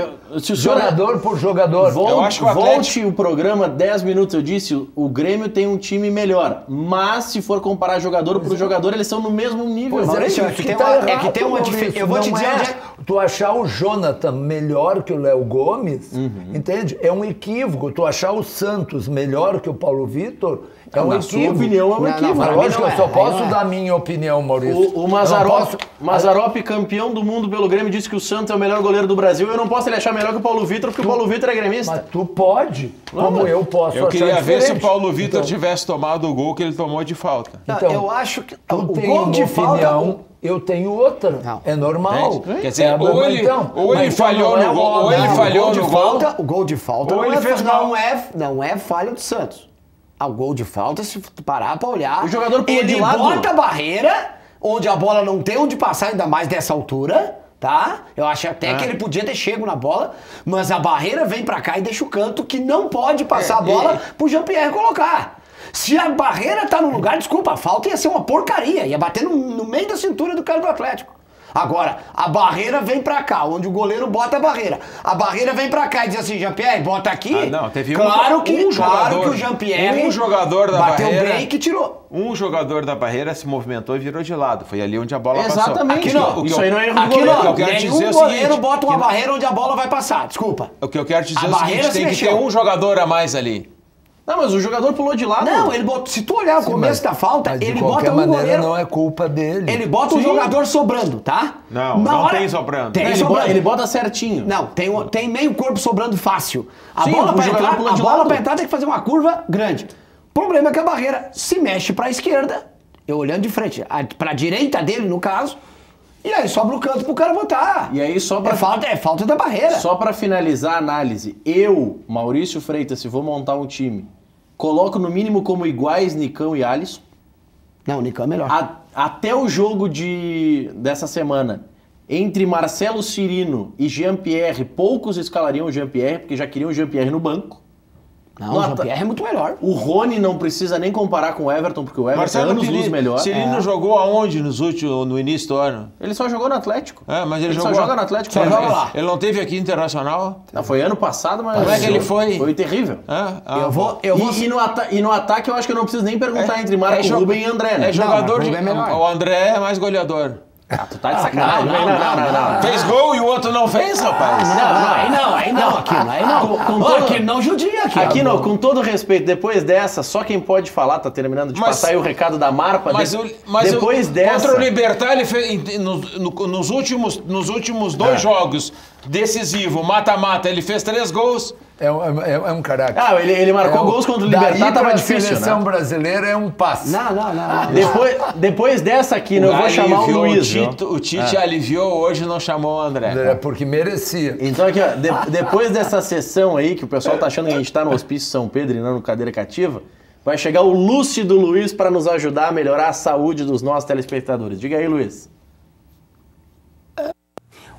[SPEAKER 1] Se o senhor
[SPEAKER 2] jogador por jogador.
[SPEAKER 3] Eu acho que o Atlético-
[SPEAKER 1] volte o programa 10 minutos, eu disse, o Grêmio tem um time melhor. Mas se for comparar jogador por jogador, eles são no mesmo nível.
[SPEAKER 2] Pois
[SPEAKER 4] Maurício,
[SPEAKER 2] isso
[SPEAKER 4] é que
[SPEAKER 2] que
[SPEAKER 4] tem
[SPEAKER 2] tá
[SPEAKER 4] uma-
[SPEAKER 2] errado,
[SPEAKER 4] é que tem uma
[SPEAKER 2] Maurício.
[SPEAKER 4] diferença. Eu vou te
[SPEAKER 2] Não
[SPEAKER 4] dizer
[SPEAKER 2] é
[SPEAKER 4] onde é-
[SPEAKER 2] Tu achar o Jonathan melhor que o Léo Gomes, entende? É um equívoco. Tu achar o Santos melhor que o Paulo Vitor, é um
[SPEAKER 1] na
[SPEAKER 2] equívoco.
[SPEAKER 1] sua opinião, é um
[SPEAKER 4] Não,
[SPEAKER 1] equívoco.
[SPEAKER 2] Mas
[SPEAKER 4] pra mim
[SPEAKER 2] lógico,
[SPEAKER 4] não
[SPEAKER 2] eu
[SPEAKER 4] é.
[SPEAKER 2] só
[SPEAKER 4] Aí
[SPEAKER 2] posso
[SPEAKER 4] não é.
[SPEAKER 2] dar minha opinião, Maurício.
[SPEAKER 1] O
[SPEAKER 2] Eu
[SPEAKER 1] Mazzaropi,
[SPEAKER 2] não posso-
[SPEAKER 1] Mazzaropi, campeão do mundo pelo Grêmio, disse que o Santos é o melhor goleiro do Brasil. Eu não posso ele achar melhor que o Paulo Vitor, porque o Paulo Vitor é gremista.
[SPEAKER 2] Mas tu pode, como
[SPEAKER 1] mas
[SPEAKER 2] eu posso
[SPEAKER 3] Eu
[SPEAKER 2] achar
[SPEAKER 3] queria ver se o
[SPEAKER 2] diferente.
[SPEAKER 3] Paulo Vitor
[SPEAKER 2] Então,
[SPEAKER 3] tivesse tomado o gol que ele tomou de falta.
[SPEAKER 4] Não,
[SPEAKER 2] Então,
[SPEAKER 4] eu acho que
[SPEAKER 2] Tu
[SPEAKER 4] o
[SPEAKER 2] tem
[SPEAKER 4] gol
[SPEAKER 2] uma
[SPEAKER 4] de
[SPEAKER 2] opinião,
[SPEAKER 4] falta.
[SPEAKER 2] eu tenho outra.
[SPEAKER 4] Não.
[SPEAKER 2] É normal.
[SPEAKER 3] Entende? Quer dizer,
[SPEAKER 2] É,
[SPEAKER 3] ou ele-
[SPEAKER 2] então,
[SPEAKER 3] ou ele
[SPEAKER 2] mas então
[SPEAKER 3] falhou
[SPEAKER 2] não é
[SPEAKER 3] no gol,
[SPEAKER 2] óbvio.
[SPEAKER 3] ou ele
[SPEAKER 4] Não,
[SPEAKER 3] falhou
[SPEAKER 4] o gol de
[SPEAKER 3] no gol.
[SPEAKER 4] falta, o gol de falta
[SPEAKER 3] Ou
[SPEAKER 4] não,
[SPEAKER 3] ele fez mal.
[SPEAKER 4] não é falha do Santos. O gol de falta, se tu parar pra olhar,
[SPEAKER 1] O jogador pulou
[SPEAKER 4] ele
[SPEAKER 1] de lado.
[SPEAKER 4] bota a barreira, onde a bola não tem onde passar, ainda mais dessa altura, tá? Eu acho até que ele podia ter chego na bola, mas a barreira vem pra cá e deixa o canto que não pode passar a bola pro Jean-Pierre colocar. Se a barreira tá no lugar, desculpa, a falta ia ser uma porcaria, ia bater no meio da cintura do cara do Atlético. Agora, a barreira vem pra cá, onde o goleiro bota a barreira. A barreira vem pra cá e diz assim, Jean-Pierre, bota aqui.
[SPEAKER 3] Ah, não, teve
[SPEAKER 4] claro
[SPEAKER 3] um
[SPEAKER 4] que
[SPEAKER 3] jogador-
[SPEAKER 4] o Jean-Pierre
[SPEAKER 3] um jogador da
[SPEAKER 4] bateu
[SPEAKER 3] barreira-
[SPEAKER 4] bem que tirou.
[SPEAKER 3] Um jogador da barreira se movimentou e virou de lado. Foi ali onde a bola passou.
[SPEAKER 1] Exatamente.
[SPEAKER 4] Aqui não.
[SPEAKER 1] Isso aí não é erro do
[SPEAKER 4] Aqui
[SPEAKER 1] goleiro.
[SPEAKER 3] O que
[SPEAKER 4] não,
[SPEAKER 3] eu quero
[SPEAKER 4] nenhum
[SPEAKER 3] dizer é o
[SPEAKER 4] goleiro
[SPEAKER 3] seguinte,
[SPEAKER 4] bota uma
[SPEAKER 3] que-
[SPEAKER 4] barreira onde a bola vai passar, desculpa.
[SPEAKER 3] O que eu quero dizer
[SPEAKER 4] A
[SPEAKER 3] é o
[SPEAKER 4] barreira
[SPEAKER 3] seguinte,
[SPEAKER 4] se
[SPEAKER 3] tem que ter
[SPEAKER 4] mexeu.
[SPEAKER 3] um jogador a mais ali.
[SPEAKER 1] Não, mas o jogador pulou de lado.
[SPEAKER 4] Não, ele botou, se tu olhar o começo da falta,
[SPEAKER 2] Mas de
[SPEAKER 4] ele
[SPEAKER 2] qualquer
[SPEAKER 4] bota um
[SPEAKER 2] maneira
[SPEAKER 4] goleiro,
[SPEAKER 2] não é culpa dele.
[SPEAKER 4] ele bota um jogador sobrando, tá?
[SPEAKER 3] Não,
[SPEAKER 4] Na
[SPEAKER 3] não
[SPEAKER 4] hora-
[SPEAKER 3] tem sobrando.
[SPEAKER 4] Tem
[SPEAKER 1] Não,
[SPEAKER 4] sobrando.
[SPEAKER 1] ele bota certinho.
[SPEAKER 4] Não, tem meio corpo sobrando fácil. A
[SPEAKER 1] Sim,
[SPEAKER 4] bola
[SPEAKER 1] o
[SPEAKER 4] pra
[SPEAKER 1] jogador
[SPEAKER 4] entrar,
[SPEAKER 1] pula de
[SPEAKER 4] a bola
[SPEAKER 1] lado.
[SPEAKER 4] pra entrar tem que fazer uma curva grande. O problema é que a barreira se mexe pra esquerda, eu olhando de frente, pra direita dele, no caso, e aí sobra o canto pro cara botar.
[SPEAKER 1] E aí só pra-
[SPEAKER 4] É falta da barreira.
[SPEAKER 1] Só pra finalizar a análise, eu, Maurício Freitas, se vou montar um time, coloco no mínimo como iguais Nicão e Alisson.
[SPEAKER 4] Não, o Nicão é melhor.
[SPEAKER 1] Até o jogo dessa semana, entre Marcelo Cirino e Jean-Pierre, poucos escalariam o Jean-Pierre, porque já queriam o Jean-Pierre no banco.
[SPEAKER 4] Não, o
[SPEAKER 1] Nota.
[SPEAKER 4] Jean-Pierre é muito melhor.
[SPEAKER 1] O Rony não precisa nem comparar com o Everton, porque o Everton é anos luz melhor.
[SPEAKER 3] Cirino jogou aonde no início do ano?
[SPEAKER 1] Ele só jogou no Atlético.
[SPEAKER 3] É, mas ele
[SPEAKER 1] só
[SPEAKER 3] jogou...
[SPEAKER 1] joga no Atlético.
[SPEAKER 4] Só
[SPEAKER 1] né?
[SPEAKER 4] joga lá.
[SPEAKER 3] Ele não teve aqui Internacional?
[SPEAKER 1] Não, foi ano passado, mas...
[SPEAKER 3] Como é que ele foi?
[SPEAKER 1] Foi terrível.
[SPEAKER 3] Ah,
[SPEAKER 4] Eu vou
[SPEAKER 1] E no ataque eu acho que eu não preciso nem perguntar entre Marco Ruben e André, né?
[SPEAKER 3] É jogador
[SPEAKER 4] mas
[SPEAKER 3] de...
[SPEAKER 4] o Rubem é melhor.
[SPEAKER 3] O André é mais goleador.
[SPEAKER 1] Ah, tu tá de sacanagem. Não.
[SPEAKER 3] Fez gol e o outro não fez, rapaz.
[SPEAKER 4] Aí não, aqui não.
[SPEAKER 1] Com
[SPEAKER 4] Ó,
[SPEAKER 1] todo-
[SPEAKER 4] aqui não judia aqui.
[SPEAKER 1] Aqui, não, com todo respeito, depois dessa, só quem pode falar, tá terminando de
[SPEAKER 3] Mas-
[SPEAKER 1] passar aí o recado da Marpa. Depois
[SPEAKER 3] contra
[SPEAKER 1] dessa...
[SPEAKER 3] o Libertar, ele fez, nos últimos 2 jogos decisivo, mata-mata, ele fez 3 gols.
[SPEAKER 2] É um caráter.
[SPEAKER 1] Ah, ele marcou gols contra o Libertad, tava difícil,
[SPEAKER 2] A seleção
[SPEAKER 1] né?
[SPEAKER 2] brasileira é um passe.
[SPEAKER 4] Não.
[SPEAKER 1] Depois dessa aqui, eu vou chamar o Luiz.
[SPEAKER 3] O Tite aliviou hoje, não chamou o André.
[SPEAKER 2] Porque merecia.
[SPEAKER 1] Então aqui, ó, depois dessa sessão aí, que o pessoal tá achando que a gente tá no Hospício São Pedro e não no Cadeira Cativa, vai chegar o lúcido Luiz para nos ajudar a melhorar a saúde dos nossos telespectadores. Diga aí, Luiz.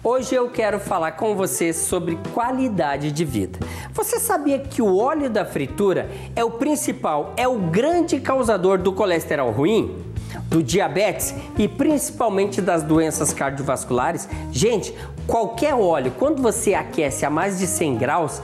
[SPEAKER 5] Hoje eu quero falar com você sobre qualidade de vida. Você sabia que o óleo da fritura é o principal, é o grande causador do colesterol ruim, do diabetes e principalmente das doenças cardiovasculares? Gente, qualquer óleo, quando você aquece a mais de 100 graus,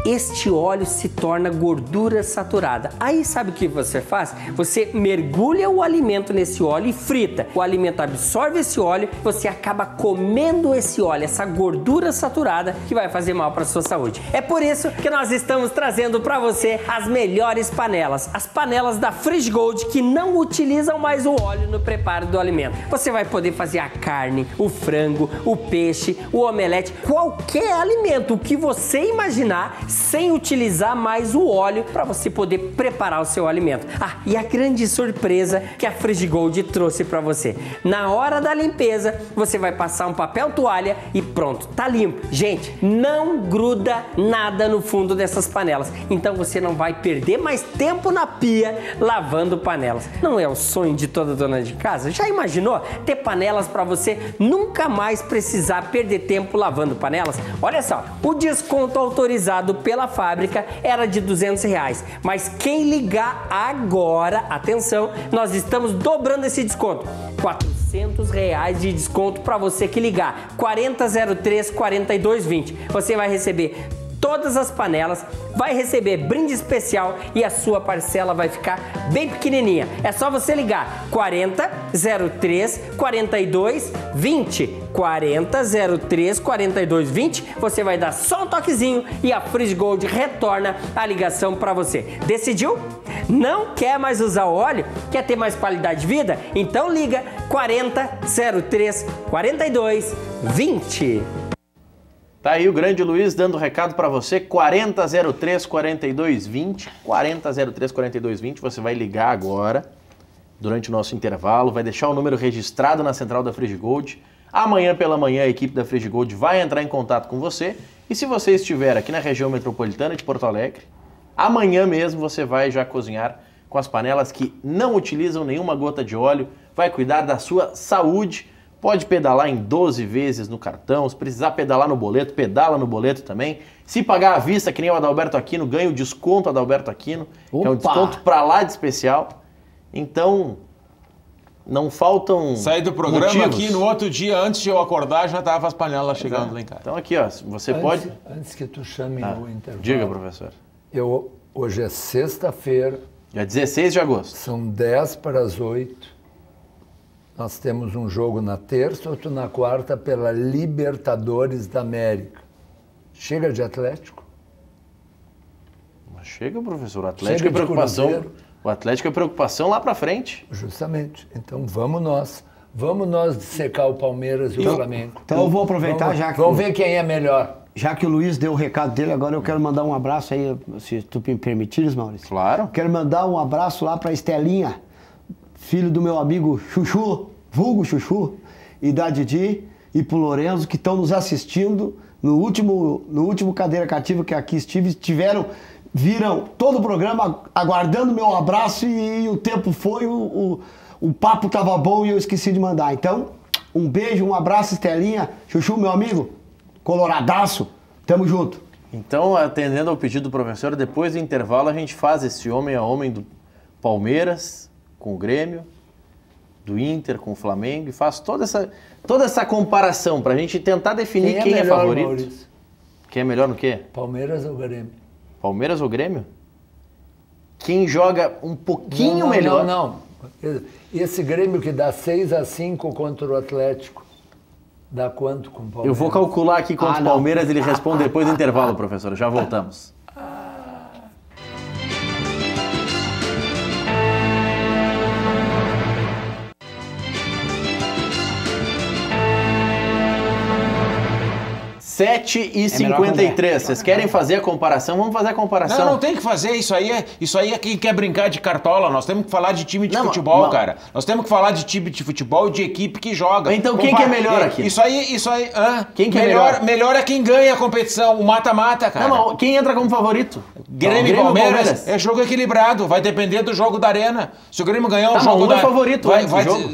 [SPEAKER 5] este óleo se torna gordura saturada. Aí sabe o que você faz? Você mergulha o alimento nesse óleo e frita. O alimento absorve esse óleo, você acaba comendo esse óleo, essa gordura saturada que vai fazer mal para a sua saúde. É por isso que nós estamos trazendo para você as melhores panelas. As panelas da Friggold que não utilizam mais o óleo no preparo do alimento. Você vai poder fazer a carne, o frango, o peixe, o omelete, qualquer alimento, o que você imaginar, sem utilizar mais o óleo para você poder preparar o seu alimento. Ah, e a grande surpresa que a Friggold trouxe para você. Na hora da limpeza, você vai passar um papel toalha e pronto, tá limpo. Gente, não gruda nada no fundo dessas panelas. Então você não vai perder mais tempo na pia lavando panelas. Não é o sonho de toda dona de casa? Já imaginou ter panelas para você nunca mais precisar perder tempo lavando panelas? Olha só, o desconto autorizado pela fábrica era de R$200, mas quem ligar agora, atenção, nós estamos dobrando esse desconto, R$400 de desconto para você que ligar, 4003-4220, você vai receber todas as panelas, vai receber brinde especial e a sua parcela vai ficar bem pequenininha. É só você ligar 4003-4220, 4003-4220, você vai dar só um toquezinho e a Friggold retorna a ligação para você. Decidiu? Não quer mais usar o óleo? Quer ter mais qualidade de vida? Então liga 4003-4220.
[SPEAKER 1] Tá aí o grande Luiz dando recado para você, 4003-4220, 4003-4220, você vai ligar agora, durante o nosso intervalo, vai deixar o número registrado na central da Friggold. Amanhã pela manhã a equipe da Friggold vai entrar em contato com você e se você estiver aqui na região metropolitana de Porto Alegre, amanhã mesmo você vai já cozinhar com as panelas que não utilizam nenhuma gota de óleo, vai cuidar da sua saúde. Pode pedalar em 12 vezes no cartão, se precisar pedalar no boleto, pedala no boleto também. Se pagar à vista, que nem o Adalberto Aquino, ganha o desconto Adalberto Aquino, que é um desconto pra lá de especial. Então, não faltam
[SPEAKER 3] Saí do programa
[SPEAKER 1] motivos.
[SPEAKER 3] aqui, no outro dia, antes de eu acordar, já tava as panelas chegando lá em casa.
[SPEAKER 1] Então aqui, ó, você pode...
[SPEAKER 2] Antes que tu chame o intervalo.
[SPEAKER 1] Diga, professor.
[SPEAKER 2] Hoje é sexta-feira.
[SPEAKER 1] Dia 16 de agosto.
[SPEAKER 2] São 7:50. Nós temos um jogo na terça, outro na quarta pela Libertadores da América. Chega de Atlético?
[SPEAKER 1] Mas chega, professor. O Atlético
[SPEAKER 2] Chega
[SPEAKER 1] é
[SPEAKER 2] de
[SPEAKER 1] preocupação.
[SPEAKER 2] Cruzeiro.
[SPEAKER 1] O Atlético é preocupação lá pra frente.
[SPEAKER 2] Justamente. Então vamos nós. Vamos nós dissecar o Palmeiras e o Flamengo.
[SPEAKER 4] Então eu vou aproveitar,
[SPEAKER 2] Vamos ver quem é melhor.
[SPEAKER 4] Já que o Luiz deu o recado dele, agora eu quero mandar um abraço aí, se tu me permitires, Maurício.
[SPEAKER 1] Claro.
[SPEAKER 4] Quero mandar um abraço lá pra Estelinha, filho do meu amigo Chuchu, vulgo Chuchu, e da Didi, e pro Lorenzo, que estão nos assistindo no último Cadeira Cativa que aqui viram todo o programa aguardando meu abraço e o tempo foi, o papo tava bom e eu esqueci de mandar. Então, um beijo, um abraço, Estelinha, Chuchu, meu amigo, coloradaço, tamo junto.
[SPEAKER 1] Então, atendendo ao pedido do professor, depois do intervalo a gente faz esse homem a homem do Palmeiras com o Grêmio, do Inter com o Flamengo e faz toda essa comparação pra gente tentar definir quem é
[SPEAKER 2] melhor,
[SPEAKER 1] favorito.
[SPEAKER 2] Maurício?
[SPEAKER 1] Quem é melhor no quê?
[SPEAKER 2] Palmeiras ou Grêmio?
[SPEAKER 1] Palmeiras ou Grêmio? Quem joga um pouquinho melhor?
[SPEAKER 2] Não. Esse Grêmio que dá 6-5 contra o Atlético, dá quanto com o Palmeiras?
[SPEAKER 1] Eu vou calcular aqui contra o Palmeiras, ele responde depois do intervalo, professor. Já voltamos. 7h53. Vocês querem fazer a comparação? Vamos fazer a comparação.
[SPEAKER 3] Não tem que fazer. Isso aí é quem quer brincar de cartola. Nós temos que falar de time de futebol, cara. Nós temos que falar de time de futebol e de equipe que joga.
[SPEAKER 1] Então quem que é melhor aqui?
[SPEAKER 3] Isso aí.
[SPEAKER 1] Quem que é
[SPEAKER 3] melhor? Melhor é quem ganha a competição, o mata-mata, cara.
[SPEAKER 1] Não, mas quem entra como favorito?
[SPEAKER 3] Grêmio e Palmeiras é jogo equilibrado. Vai depender do jogo da Arena. Se o Grêmio ganhar o jogo
[SPEAKER 1] é favorito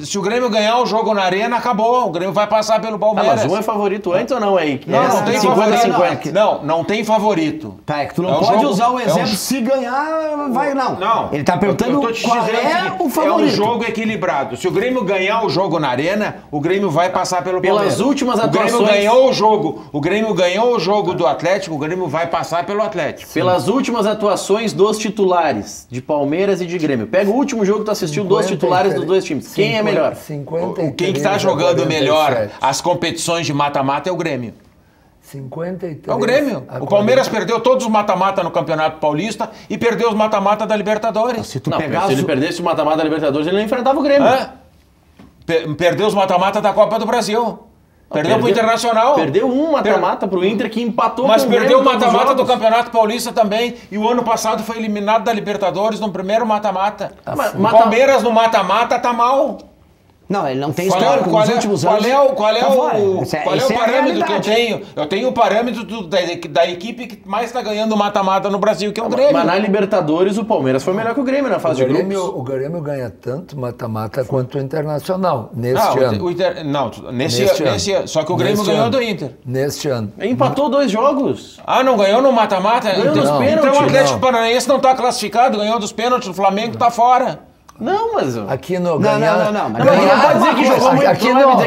[SPEAKER 3] se o Grêmio ganhar o jogo na Arena, acabou. O Grêmio vai passar pelo Palmeiras.
[SPEAKER 1] Mas um é favorito antes ou não?
[SPEAKER 3] Não tem
[SPEAKER 1] 50-50.
[SPEAKER 3] Não tem favorito.
[SPEAKER 4] Tá, é que tu não pode usar o exemplo se ganhar, vai não.
[SPEAKER 3] Não.
[SPEAKER 4] Ele tá perguntando qual é o favorito.
[SPEAKER 3] É um jogo equilibrado. Se o Grêmio ganhar o jogo na Arena, o Grêmio vai passar pelo Palmeiras.
[SPEAKER 1] Pelas últimas atuações...
[SPEAKER 3] O Grêmio ganhou o jogo do Atlético, o Grêmio vai passar pelo Atlético.
[SPEAKER 1] Pelas últimas atuações dos titulares de Palmeiras e de Grêmio. Pega o último jogo que tu assistiu dos titulares dos dois times. Quem é melhor?
[SPEAKER 3] Quem que tá jogando melhor as competições de mata-mata é o Grêmio.
[SPEAKER 2] 53.
[SPEAKER 3] É o Grêmio. O Palmeiras perdeu todos os mata-mata no Campeonato Paulista e perdeu os mata-mata da Libertadores.
[SPEAKER 1] Se ele perdesse o mata-mata da Libertadores, ele não enfrentava o Grêmio.
[SPEAKER 3] Perdeu os mata-mata da Copa do Brasil. Perdeu pro Internacional.
[SPEAKER 1] Perdeu um mata-mata pro Inter que empatou
[SPEAKER 3] Mas
[SPEAKER 1] com o
[SPEAKER 3] perdeu o
[SPEAKER 1] Grêmio
[SPEAKER 3] mata-mata do Campeonato Paulista também. E o ano passado foi eliminado da Libertadores no primeiro mata-mata. O Palmeiras no mata-mata tá mal.
[SPEAKER 4] Não, ele não tem histórico nos últimos anos.
[SPEAKER 3] Qual é o parâmetro que eu tenho? Eu tenho o parâmetro da equipe que mais está ganhando mata-mata no Brasil, que é o Grêmio.
[SPEAKER 1] Mas na Libertadores o Palmeiras foi melhor que o Grêmio na fase de grupos.
[SPEAKER 2] O Grêmio ganha tanto mata-mata quanto o Internacional neste ano.
[SPEAKER 3] Nesse ano. Só que o Grêmio ganhou do Inter.
[SPEAKER 2] Neste ano.
[SPEAKER 1] Empatou 2 jogos.
[SPEAKER 3] Não ganhou no mata-mata?
[SPEAKER 1] Ganhou nos pênaltis.
[SPEAKER 3] Então o Atlético Paranaense não está classificado, ganhou dos pênaltis, o Flamengo está fora.
[SPEAKER 1] Não, mas...
[SPEAKER 2] Aqui no
[SPEAKER 4] ganhar...
[SPEAKER 2] Não
[SPEAKER 1] pode dizer que jogou muito.
[SPEAKER 2] Aqui não,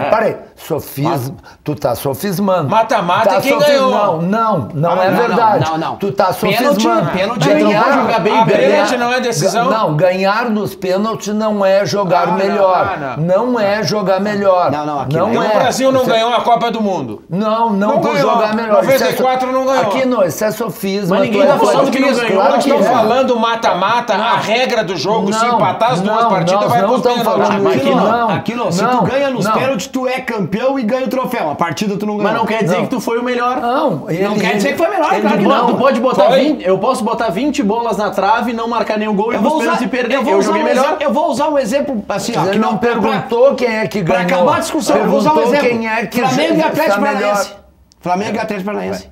[SPEAKER 2] parei. Sofismo, tu tá sofismando.
[SPEAKER 3] Mata-mata quem ganhou.
[SPEAKER 2] Não é verdade.
[SPEAKER 4] Não.
[SPEAKER 2] Tu tá sofismando.
[SPEAKER 1] Pênalti jogar bem.
[SPEAKER 3] Pênalti não é decisão.
[SPEAKER 2] Não, ganhar nos pênaltis não é jogar melhor. Não é jogar melhor.
[SPEAKER 3] Não é. O Brasil não ganhou a Copa do Mundo.
[SPEAKER 2] Não por jogar melhor.
[SPEAKER 3] 94 não ganhou.
[SPEAKER 2] Aqui não, isso é sofismo.
[SPEAKER 1] Mas ninguém tá falando que não ganhou.
[SPEAKER 3] Nós estamos falando mata-mata, a regra do jogo, se empatar as duas partidas, vai pros pênaltis.
[SPEAKER 4] Aqui não. Se tu ganha nos pênaltis, tu é campeão e ganha o troféu. A partida tu não ganha.
[SPEAKER 1] Mas não quer dizer que tu foi o melhor.
[SPEAKER 4] Não quer dizer que foi melhor, cara.
[SPEAKER 1] Tu pode botar 20, eu posso botar 20 bolas na trave, não marcar nenhum gol e nos pênaltis e perder. Eu joguei melhor.
[SPEAKER 4] Eu vou usar um exemplo assim,
[SPEAKER 2] ó. Você não perguntou quem é que ganhou.
[SPEAKER 4] Pra acabar a discussão, eu vou usar um exemplo.
[SPEAKER 2] Quem é que
[SPEAKER 4] Flamengo e Atlético Paranaense. Flamengo e Atlético Paranaense.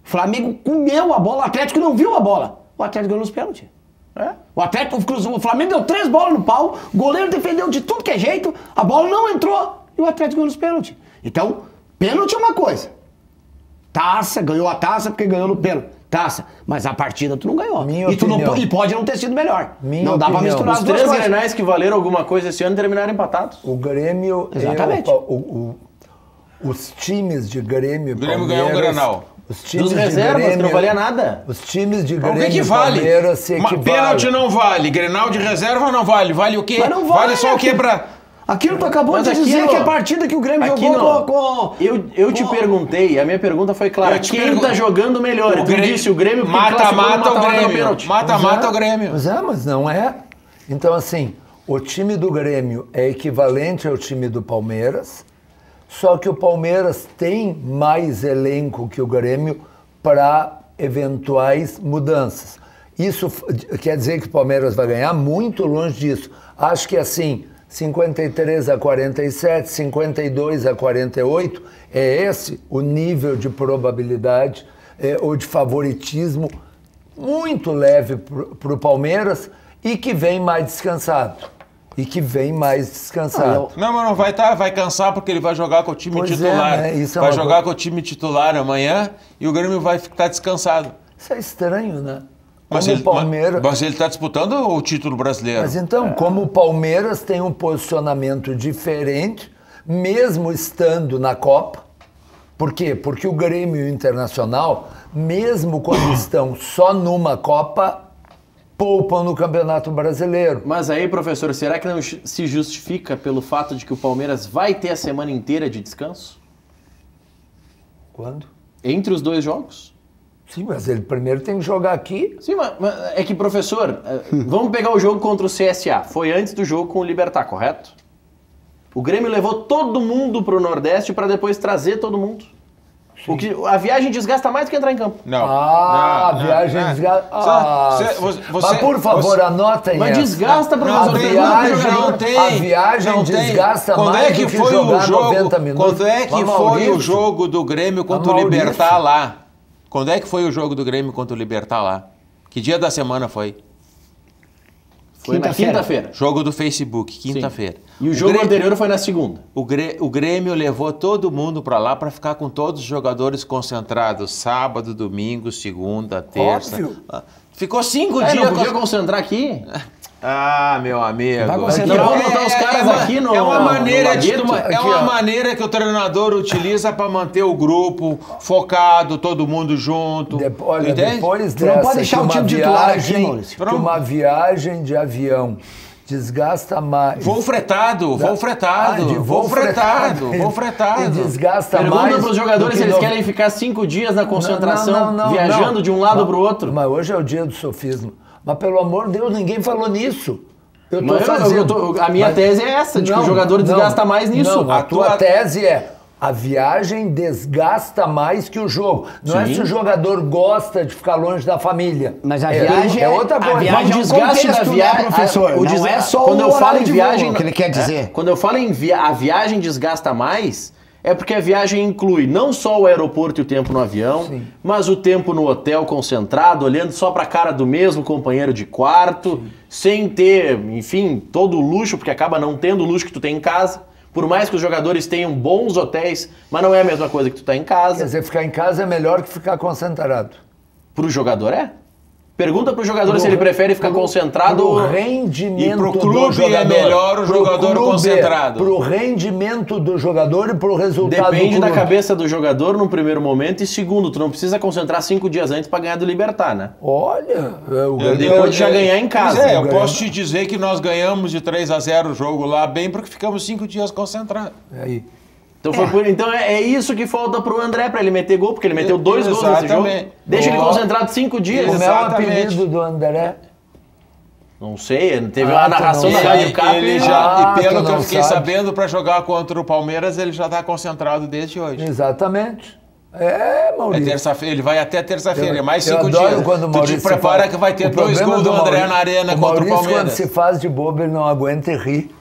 [SPEAKER 4] Flamengo comeu a bola, o Atlético não viu a bola. O Atlético ganhou nos pênaltis. O Flamengo deu 3 bolas no pau, o goleiro defendeu de tudo que é jeito, a bola não entrou e o Atlético ganhou nos pênaltis. Então, pênalti é uma coisa. Taça, ganhou a taça porque ganhou no pênalti. Taça, mas a partida tu não ganhou. E pode não ter sido melhor. Não dá pra misturar as duas coisas.
[SPEAKER 1] Os 3 Grenais que valeram alguma coisa esse ano terminaram empatados.
[SPEAKER 2] O Grêmio...
[SPEAKER 4] Exatamente.
[SPEAKER 2] Os times de Grêmio e Palmeiras...
[SPEAKER 3] Grêmio ganhou o Grenal.
[SPEAKER 2] Os times
[SPEAKER 1] dos reservas, Grêmio, que não valia nada.
[SPEAKER 2] Os times de Grêmio
[SPEAKER 3] e
[SPEAKER 2] Palmeiras se equivalem.
[SPEAKER 3] Pênalti não vale, Grenal de reserva não vale. Vale o quê?
[SPEAKER 4] Mas não
[SPEAKER 3] vale só o quê pra...
[SPEAKER 4] Aquilo tu acabou de dizer que a partida que o Grêmio jogou com...
[SPEAKER 1] Eu te perguntei, a minha pergunta foi clara. Quem tá jogando melhor? Tu disse o Grêmio...
[SPEAKER 3] Mata-mata o Grêmio. Mata-mata o Grêmio.
[SPEAKER 2] Mas não é. Então, assim, o time do Grêmio é equivalente ao time do Palmeiras, só que o Palmeiras tem mais elenco que o Grêmio para eventuais mudanças. Isso quer dizer que o Palmeiras vai ganhar? Muito longe disso. Acho que assim, 53-47, 52-48, é esse o nível de probabilidade ou de favoritismo muito leve para o Palmeiras e que vem mais descansado.
[SPEAKER 3] Não, mas não vai cansar porque ele vai jogar com o time titular. Vai jogar com o time titular amanhã e o Grêmio vai ficar descansado.
[SPEAKER 2] Isso é estranho, né?
[SPEAKER 3] Mas ele está disputando o título brasileiro.
[SPEAKER 2] Mas então, como o Palmeiras tem um posicionamento diferente, mesmo estando na Copa, por quê? Porque o Grêmio e o Internacional, mesmo quando estão só numa Copa, poupam no Campeonato Brasileiro.
[SPEAKER 1] Mas aí, professor, será que não se justifica pelo fato de que o Palmeiras vai ter a semana inteira de descanso?
[SPEAKER 2] Quando?
[SPEAKER 1] Entre os 2 jogos?
[SPEAKER 2] Sim, mas ele primeiro tem que jogar aqui.
[SPEAKER 1] Sim, mas é que, professor, vamos pegar o jogo contra o CSA. Foi antes do jogo com o Libertad, correto? O Grêmio levou todo mundo pro Nordeste para depois trazer todo mundo. A viagem desgasta mais do que entrar em campo.
[SPEAKER 3] Não.
[SPEAKER 2] A viagem desgasta. Mas por favor, anotem
[SPEAKER 1] Mas
[SPEAKER 2] essa.
[SPEAKER 1] desgasta, professor.
[SPEAKER 2] A viagem desgasta mais do que jogar 90 minutos.
[SPEAKER 3] Quando é que foi o jogo do Grêmio contra o Libertad lá? Quando é que foi o jogo do Grêmio contra o Libertad lá? Que dia da semana foi?
[SPEAKER 1] Foi na quinta-feira.
[SPEAKER 3] Jogo do Facebook, quinta-feira.
[SPEAKER 1] E o jogo anterior foi na segunda.
[SPEAKER 3] O Grêmio levou todo mundo para lá para ficar com todos os jogadores concentrados. Sábado, domingo, segunda, terça.
[SPEAKER 2] Óbvio.
[SPEAKER 3] Ficou 5
[SPEAKER 1] Não
[SPEAKER 3] dias.
[SPEAKER 1] podia concentrar aqui?
[SPEAKER 3] Ah, meu amigo.
[SPEAKER 5] Vai concentrar.
[SPEAKER 1] Não, vamos botar os caras aqui no.
[SPEAKER 3] É uma maneira
[SPEAKER 1] no
[SPEAKER 3] de
[SPEAKER 1] Lagueto.
[SPEAKER 3] é uma maneira que o treinador utiliza para manter o grupo focado, todo mundo junto.
[SPEAKER 2] Olha,
[SPEAKER 3] entende?
[SPEAKER 2] depois
[SPEAKER 4] Tu não
[SPEAKER 2] dessa,
[SPEAKER 4] pode deixar
[SPEAKER 2] que
[SPEAKER 4] o
[SPEAKER 2] uma
[SPEAKER 4] time titular aqui,
[SPEAKER 2] viagem,
[SPEAKER 4] Maurício.
[SPEAKER 2] que uma viagem de avião desgasta mais.
[SPEAKER 3] Voo fretado.
[SPEAKER 2] E desgasta
[SPEAKER 1] Pergunta
[SPEAKER 2] mais.
[SPEAKER 1] para os jogadores
[SPEAKER 2] do que
[SPEAKER 1] se eles
[SPEAKER 2] no-
[SPEAKER 1] querem ficar 5 dias na concentração,
[SPEAKER 2] Não,
[SPEAKER 1] viajando de um lado para o outro.
[SPEAKER 2] Mas hoje é o dia do sofisma. Mas pelo amor de Deus, ninguém falou nisso. Eu tô
[SPEAKER 1] Mas a minha tese é essa, de que o jogador desgasta mais nisso.
[SPEAKER 2] Não, a tua tese é: a viagem desgasta mais que o jogo. Não é
[SPEAKER 1] Sim.
[SPEAKER 2] se o jogador gosta de ficar longe da família.
[SPEAKER 4] Mas a viagem
[SPEAKER 2] é outra coisa.
[SPEAKER 4] A viagem
[SPEAKER 1] Mas o
[SPEAKER 4] é um
[SPEAKER 1] desgaste
[SPEAKER 4] contexto,
[SPEAKER 1] da viagem,
[SPEAKER 4] né, professor? Não é só
[SPEAKER 1] quando
[SPEAKER 4] o
[SPEAKER 1] eu falo
[SPEAKER 4] horário
[SPEAKER 1] em
[SPEAKER 4] de
[SPEAKER 1] viagem,
[SPEAKER 4] voo que ele quer dizer.
[SPEAKER 1] Quando eu falo em a viagem desgasta mais, é porque a viagem inclui não só o aeroporto e o tempo no avião, mas o tempo no hotel concentrado, olhando só para a cara do mesmo companheiro de quarto, sem ter, enfim, todo o luxo, porque acaba não tendo o luxo que tu tem em casa. Por mais que os jogadores tenham bons hotéis, mas não é a mesma coisa que tu tá em
[SPEAKER 2] Quer
[SPEAKER 1] casa.
[SPEAKER 2] dizer, ficar em casa é melhor que ficar concentrado.
[SPEAKER 1] Pro jogador é? Pergunta pro jogador se ele prefere ficar concentrado
[SPEAKER 2] Pro rendimento
[SPEAKER 3] E pro
[SPEAKER 2] do
[SPEAKER 3] clube
[SPEAKER 2] jogador.
[SPEAKER 3] é melhor o
[SPEAKER 2] Pro
[SPEAKER 3] jogador
[SPEAKER 2] clube,
[SPEAKER 3] concentrado.
[SPEAKER 2] Pro rendimento do jogador e pro resultado
[SPEAKER 1] Depende
[SPEAKER 2] do
[SPEAKER 1] da
[SPEAKER 2] clube.
[SPEAKER 1] cabeça do jogador no primeiro momento, e segundo, tu não precisa concentrar 5 dias antes para ganhar do Libertad, né?
[SPEAKER 2] Olha, o Grêmio-
[SPEAKER 1] Depois de já ganhar em casa.
[SPEAKER 3] Pois é, eu
[SPEAKER 2] Grêmio.
[SPEAKER 3] posso te dizer que nós ganhamos de 3-0 o jogo lá bem porque ficamos 5 dias concentrados.
[SPEAKER 2] Aí.
[SPEAKER 1] Então, então é isso que falta pro André para ele meter gol, porque ele meteu 2 gols nesse jogo.
[SPEAKER 3] Exatamente.
[SPEAKER 1] Deixa ele concentrado 5 dias.
[SPEAKER 2] Como é o
[SPEAKER 3] Exatamente.
[SPEAKER 2] apelido do André?
[SPEAKER 1] Não sei, teve uma
[SPEAKER 2] tu
[SPEAKER 1] narração
[SPEAKER 2] não
[SPEAKER 1] da
[SPEAKER 2] sabe.
[SPEAKER 1] Rádio Cap.
[SPEAKER 3] Ele
[SPEAKER 2] Ah,
[SPEAKER 3] já, e pelo
[SPEAKER 2] tu
[SPEAKER 3] que eu
[SPEAKER 2] não
[SPEAKER 3] fiquei
[SPEAKER 2] sabe.
[SPEAKER 3] sabendo, para jogar contra o Palmeiras, ele já está concentrado desde hoje.
[SPEAKER 2] Exatamente. É,
[SPEAKER 3] É
[SPEAKER 2] Maurício.
[SPEAKER 3] terça-feira, ele vai até terça-feira, é mais
[SPEAKER 2] Eu
[SPEAKER 3] 5
[SPEAKER 2] adoro
[SPEAKER 3] dias.
[SPEAKER 2] quando o
[SPEAKER 3] Tu te
[SPEAKER 2] Maurício
[SPEAKER 3] prepara
[SPEAKER 2] fala-
[SPEAKER 3] que vai ter
[SPEAKER 2] o
[SPEAKER 3] 2
[SPEAKER 2] problema
[SPEAKER 3] gols do André
[SPEAKER 2] Maurício-
[SPEAKER 3] na arena
[SPEAKER 2] o
[SPEAKER 3] contra o
[SPEAKER 2] Maurício,
[SPEAKER 3] Palmeiras.
[SPEAKER 2] quando se faz de bobo, ele não aguenta e ri.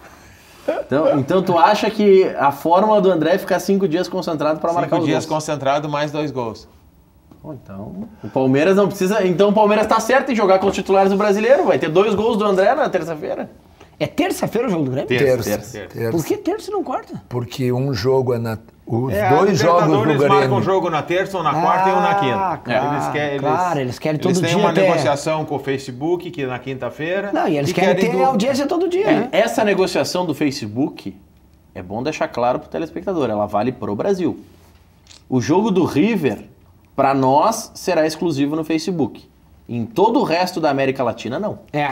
[SPEAKER 1] Então tu acha que a fórmula do André é ficar 5 dias concentrado para marcar
[SPEAKER 3] 5
[SPEAKER 1] os
[SPEAKER 3] dias
[SPEAKER 1] gols?
[SPEAKER 3] concentrado, mais 2 gols.
[SPEAKER 1] Pô, então, o Palmeiras não precisa. Então o Palmeiras tá certo em jogar com os titulares do Brasileiro. Vai ter 2 gols do André na terça-feira.
[SPEAKER 4] É terça-feira o jogo do Grêmio?
[SPEAKER 2] Terça.
[SPEAKER 4] Por que terça e não quarta?
[SPEAKER 2] Porque um jogo é na... Os
[SPEAKER 3] É,
[SPEAKER 2] dois jogos do
[SPEAKER 3] Libertadores marcam um
[SPEAKER 2] Grêmio.
[SPEAKER 3] jogo na terça, ou na quarta e um na quinta.
[SPEAKER 4] Claro, eles querem todo
[SPEAKER 3] eles têm
[SPEAKER 4] dia
[SPEAKER 3] uma
[SPEAKER 4] ter-
[SPEAKER 3] negociação com o Facebook, que é na quinta-feira.
[SPEAKER 4] Não, e eles querem ter
[SPEAKER 3] do-
[SPEAKER 4] audiência todo dia, né?
[SPEAKER 1] Essa negociação do Facebook, é bom deixar claro pro telespectador, ela vale pro Brasil. O jogo do River, para nós, será exclusivo no Facebook. Em todo o resto da América Latina, não.
[SPEAKER 4] É.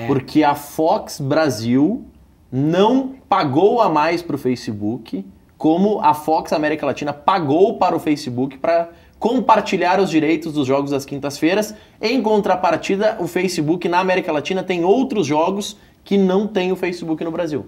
[SPEAKER 1] Porque a Fox Brasil não pagou a mais para o Facebook, como a Fox América Latina pagou para o Facebook para compartilhar os direitos dos jogos das quintas-feiras. Em contrapartida, o Facebook na América Latina tem outros jogos que não tem o Facebook no Brasil.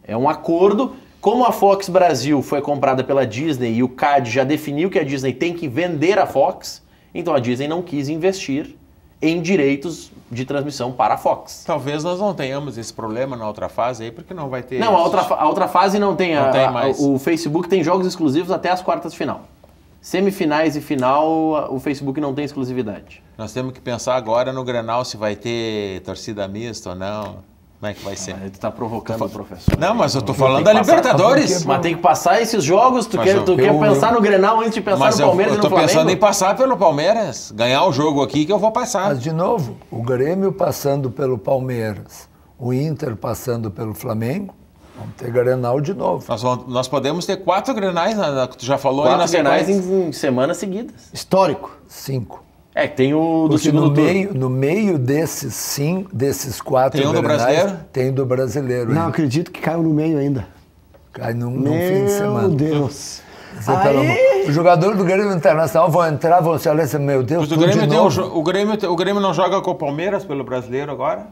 [SPEAKER 1] É um acordo. Como a Fox Brasil foi comprada pela Disney e o CAD já definiu que a Disney tem que vender a Fox, então a Disney não quis investir em direitos de transmissão para a Fox.
[SPEAKER 3] Talvez nós não tenhamos esse problema na outra fase aí, porque não vai ter...
[SPEAKER 1] Não, a outra fase não tem.
[SPEAKER 3] Não tem mais.
[SPEAKER 1] O Facebook tem jogos exclusivos até as quartas de final. Semifinais e final, o Facebook não tem exclusividade.
[SPEAKER 3] Nós temos que pensar agora no Grenal se vai ter torcida mista ou não. Como é que vai ser?
[SPEAKER 1] Tu tá provocando o professor.
[SPEAKER 3] Não, mas eu tô falando
[SPEAKER 1] Tem
[SPEAKER 3] da
[SPEAKER 1] que passar-
[SPEAKER 3] Libertadores.
[SPEAKER 1] Mas tem que passar esses jogos, tu
[SPEAKER 3] Mas
[SPEAKER 1] quer
[SPEAKER 3] eu-
[SPEAKER 1] pensar no Grenal antes de pensar
[SPEAKER 3] Mas
[SPEAKER 1] no Palmeiras
[SPEAKER 3] eu
[SPEAKER 1] e
[SPEAKER 3] tô
[SPEAKER 1] no Flamengo?
[SPEAKER 3] pensando em passar pelo Palmeiras. Ganhar o jogo aqui que eu vou passar.
[SPEAKER 2] Mas, de novo, o Grêmio passando pelo Palmeiras, o Inter passando pelo Flamengo, vamos ter Grenal de novo.
[SPEAKER 3] Nós podemos ter 4 Grenais, tu já falou aí na
[SPEAKER 1] 4 Grenais
[SPEAKER 3] sequência.
[SPEAKER 1] em semanas seguidas.
[SPEAKER 4] Histórico.
[SPEAKER 2] 5.
[SPEAKER 1] É, que tem o do
[SPEAKER 2] Porque
[SPEAKER 1] segundo
[SPEAKER 2] no
[SPEAKER 1] turno.
[SPEAKER 2] meio desses 4
[SPEAKER 3] Tem um do
[SPEAKER 2] Grenais,
[SPEAKER 3] brasileiro?
[SPEAKER 2] tem do brasileiro.
[SPEAKER 4] Não
[SPEAKER 2] ainda.
[SPEAKER 4] acredito que caiu no meio ainda.
[SPEAKER 2] Cai num fim de semana.
[SPEAKER 4] Meu Deus.
[SPEAKER 2] Você, pelo amor- O jogador do Grêmio Internacional vão entrar, vão se olhar assim, meu Deus,
[SPEAKER 3] Mas
[SPEAKER 2] tudo de novo.
[SPEAKER 3] o Grêmio não joga com o Palmeiras pelo brasileiro agora?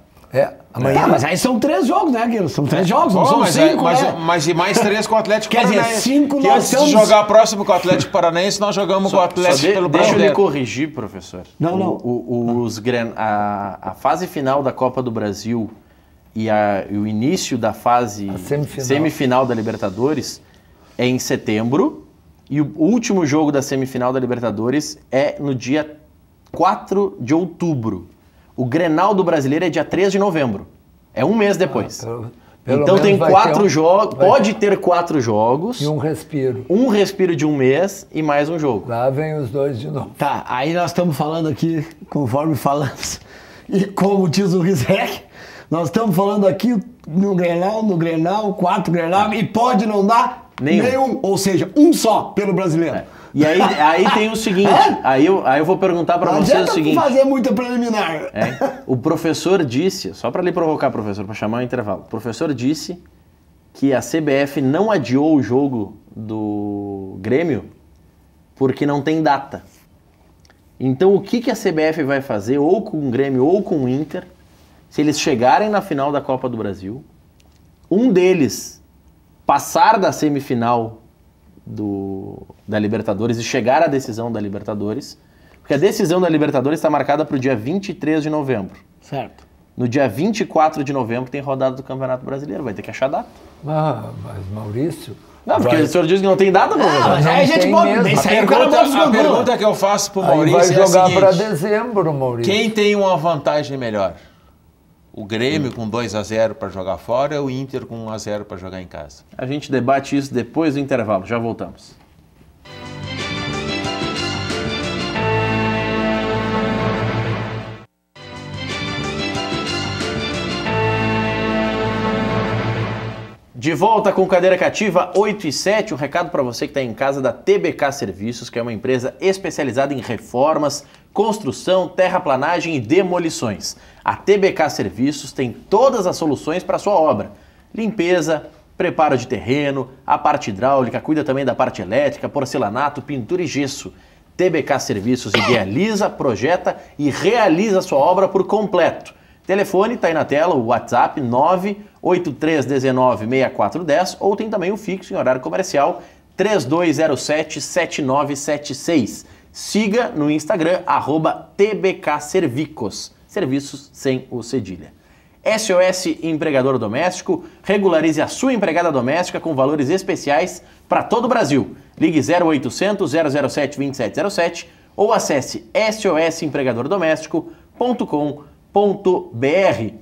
[SPEAKER 2] Amanhã.
[SPEAKER 4] Mas aí são 3 jogos, né, Guilherme? São 3 jogos, não são 5, né?
[SPEAKER 3] Mas e mais 3 com o Atlético
[SPEAKER 4] Quer dizer,
[SPEAKER 3] Paranaense.
[SPEAKER 4] 5
[SPEAKER 3] que
[SPEAKER 4] nós
[SPEAKER 3] antes de
[SPEAKER 4] estamos-
[SPEAKER 3] jogar próximo com o Atlético Paranaense, nós jogamos com o Atlético pelo
[SPEAKER 1] Deixa eu lhe
[SPEAKER 3] Brasileiro.
[SPEAKER 1] corrigir, professor.
[SPEAKER 4] Não.
[SPEAKER 1] A fase final da Copa do Brasil e o início da fase semifinal da Libertadores é em setembro e o último jogo da semifinal da Libertadores é no dia 4 de outubro. O Grenal do Brasileiro é dia 3 de novembro. É um mês depois.
[SPEAKER 2] Pelo
[SPEAKER 1] Então
[SPEAKER 2] menos
[SPEAKER 1] tem
[SPEAKER 2] vai
[SPEAKER 1] 4
[SPEAKER 2] ter
[SPEAKER 1] jogos, pode ter 4 jogos,
[SPEAKER 2] E um respiro.
[SPEAKER 1] um respiro de um mês e mais um jogo.
[SPEAKER 2] Lá vem os 2 de novo.
[SPEAKER 4] Tá, aí nós estamos falando aqui, conforme falamos, e como diz o Rizek, nós estamos falando aqui no Grenal, 4 Grenal, e pode não dar nenhum, ou seja, um só pelo brasileiro.
[SPEAKER 1] E aí tem o seguinte, aí eu vou perguntar para
[SPEAKER 4] Não
[SPEAKER 1] vocês o
[SPEAKER 4] adianta
[SPEAKER 1] seguinte.
[SPEAKER 4] fazer muita preliminar.
[SPEAKER 1] O professor disse, só para lhe provocar, professor, para chamar o intervalo, o professor disse que a CBF não adiou o jogo do Grêmio porque não tem data. Então o que a CBF vai fazer, ou com o Grêmio ou com o Inter, se eles chegarem na final da Copa do Brasil, um deles passar da semifinal da Libertadores e chegar à decisão da Libertadores, porque a decisão da Libertadores está marcada para o dia 23 de novembro.
[SPEAKER 4] Certo.
[SPEAKER 1] No dia 24 de novembro tem rodada do Campeonato Brasileiro, vai ter que achar data.
[SPEAKER 2] Mas Maurício...
[SPEAKER 1] Não, porque o senhor diz que não tem data, professor.
[SPEAKER 4] Mas aí a gente
[SPEAKER 2] tem
[SPEAKER 4] bota,
[SPEAKER 2] mesmo.
[SPEAKER 4] isso aí o cara bota os
[SPEAKER 3] A
[SPEAKER 4] gangorra.
[SPEAKER 3] pergunta que eu faço pro
[SPEAKER 2] Aí vai
[SPEAKER 3] Maurício é a
[SPEAKER 2] jogar para
[SPEAKER 3] seguinte:
[SPEAKER 2] dezembro, Maurício.
[SPEAKER 3] quem tem uma vantagem melhor? O Grêmio com 2-0 para jogar fora ou o Inter com 1-0 para jogar em casa?
[SPEAKER 1] A gente debate isso depois do intervalo, já voltamos. De volta com Cadeira Cativa 8 e 7, um recado para você que está em casa da TBK Serviços, que é uma empresa especializada em reformas, construção, terraplanagem e demolições. A TBK Serviços tem todas as soluções para a sua obra. Limpeza, preparo de terreno, a parte hidráulica, cuida também da parte elétrica, porcelanato, pintura e gesso. TBK Serviços idealiza, projeta e realiza a sua obra por completo. Telefone está aí na tela, o WhatsApp 983196410 ou tem também o fixo em horário comercial 3207-7976. Siga no Instagram @tbkservicos, serviços sem o cedilha. SOS Empregador Doméstico, regularize a sua empregada doméstica com valores especiais para todo o Brasil. Ligue 0800 007 2707 ou acesse sosempregadordoméstico.com.br.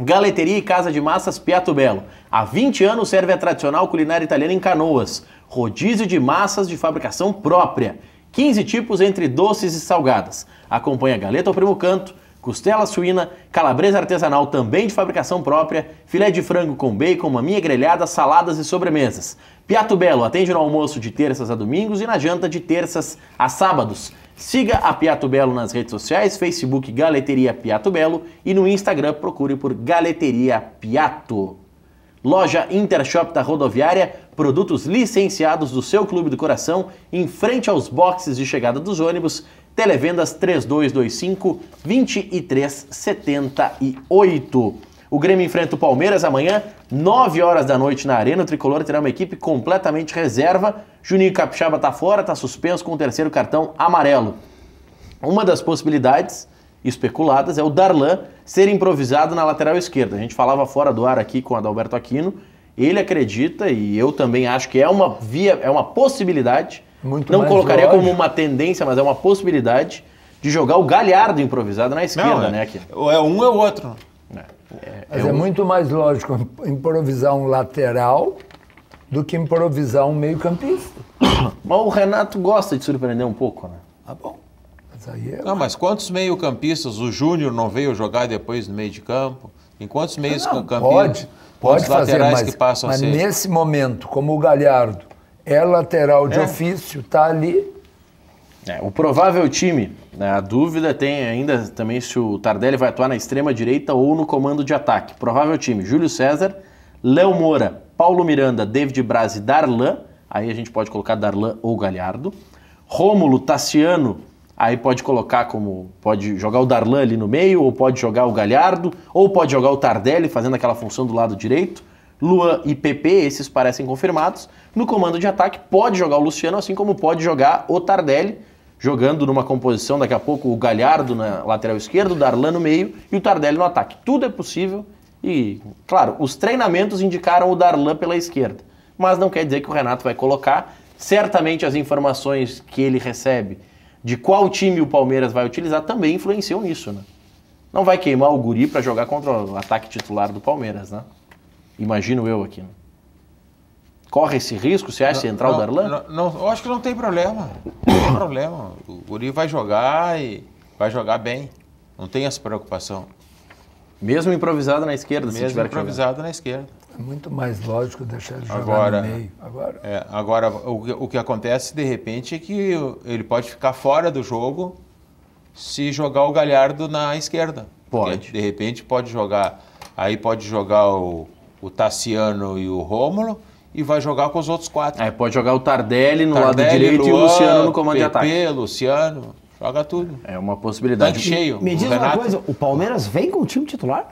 [SPEAKER 1] Galeteria e Casa de Massas Piatto Bello. Há 20 anos serve a tradicional culinária italiana em Canoas. Rodízio de massas de fabricação própria. 15 tipos entre doces e salgadas. Acompanha galeta ao primo canto, costela suína, calabresa artesanal também de fabricação própria, filé de frango com bacon, maminha grelhada, saladas e sobremesas. Piatto Bello atende no almoço de terças a domingos e na janta de terças a sábados. Siga a Piatto Bello nas redes sociais, Facebook Galeteria Piatto Bello e no Instagram procure por Galeteria Piatto. Loja Intershop da Rodoviária, produtos licenciados do seu clube do coração, em frente aos boxes de chegada dos ônibus, televendas 3225-2378. O Grêmio enfrenta o Palmeiras amanhã, 9 horas da noite na Arena. O Tricolor terá uma equipe completamente reserva. Juninho Capixaba está fora, está suspenso com o terceiro cartão amarelo. Uma das possibilidades especuladas é o Darlan ser improvisado na lateral esquerda. A gente falava fora do ar aqui com o Adalberto Aquino. Ele acredita, e eu também acho que é uma possibilidade.
[SPEAKER 2] Muito
[SPEAKER 1] não
[SPEAKER 2] mais
[SPEAKER 1] colocaria
[SPEAKER 2] lógico.
[SPEAKER 1] como uma tendência, mas é uma possibilidade de jogar o Galhardo improvisado na esquerda, né, Aquino?
[SPEAKER 3] É um é o outro.
[SPEAKER 2] Mas é muito mais lógico improvisar um lateral do que improvisar um meio-campista.
[SPEAKER 1] Mas o Renato gosta de surpreender um pouco, né?
[SPEAKER 2] Tá bom. Mas aí é...
[SPEAKER 3] Não, mas quantos meio-campistas? O Júnior não veio jogar depois no meio de campo? Em quantos meios-campistas?
[SPEAKER 2] Pode fazer,
[SPEAKER 3] laterais
[SPEAKER 2] mas,
[SPEAKER 3] que passam a
[SPEAKER 2] mas
[SPEAKER 3] ser?
[SPEAKER 2] nesse momento, como o Galhardo é lateral de ofício, tá ali.
[SPEAKER 1] O provável time, né, a dúvida tem ainda também se o Tardelli vai atuar na extrema direita ou no comando de ataque. Provável time, Júlio César, Léo Moura, Paulo Miranda, David Braz e Darlan. Aí a gente pode colocar Darlan ou Galhardo. Rômulo, Tassiano, Aí pode colocar pode jogar o Darlan ali no meio, ou pode jogar o Galhardo, ou pode jogar o Tardelli fazendo aquela função do lado direito. Luan e PP, esses parecem confirmados. No comando de ataque pode jogar o Luciano, assim como pode jogar o Tardelli, jogando numa composição, daqui a pouco o Galhardo na lateral esquerda, o Darlan no meio e o Tardelli no ataque. Tudo é possível e, claro, os treinamentos indicaram o Darlan pela esquerda, mas não quer dizer que o Renato vai colocar. Certamente as informações que ele recebe de qual time o Palmeiras vai utilizar também influenciam nisso, né? Não vai queimar o guri para jogar contra o ataque titular do Palmeiras, né? Imagino eu aqui. Né? Corre esse risco, você acha, se entrar o Darlan?
[SPEAKER 3] Não, eu acho que não tem problema. Não tem problema. O guri vai jogar e vai jogar bem. Não tem essa preocupação.
[SPEAKER 1] Mesmo improvisado na esquerda, se
[SPEAKER 3] Mesmo
[SPEAKER 1] tiver que
[SPEAKER 3] improvisado na esquerda.
[SPEAKER 2] É muito mais lógico deixar ele jogar no meio.
[SPEAKER 3] Agora, o que acontece, de repente, é que ele pode ficar fora do jogo se jogar o Galhardo na esquerda.
[SPEAKER 1] Pode.
[SPEAKER 3] Porque, de repente, pode jogar o Tassiano e o Rômulo e vai jogar com os outros 4.
[SPEAKER 1] Aí pode jogar o Tardelli no lado direito, Luan, e o Luciano no comando de ataque.
[SPEAKER 3] Luciano, joga tudo.
[SPEAKER 1] É uma possibilidade.
[SPEAKER 3] Tanque cheio.
[SPEAKER 4] Me diz uma coisa, o Palmeiras vem com o time titular?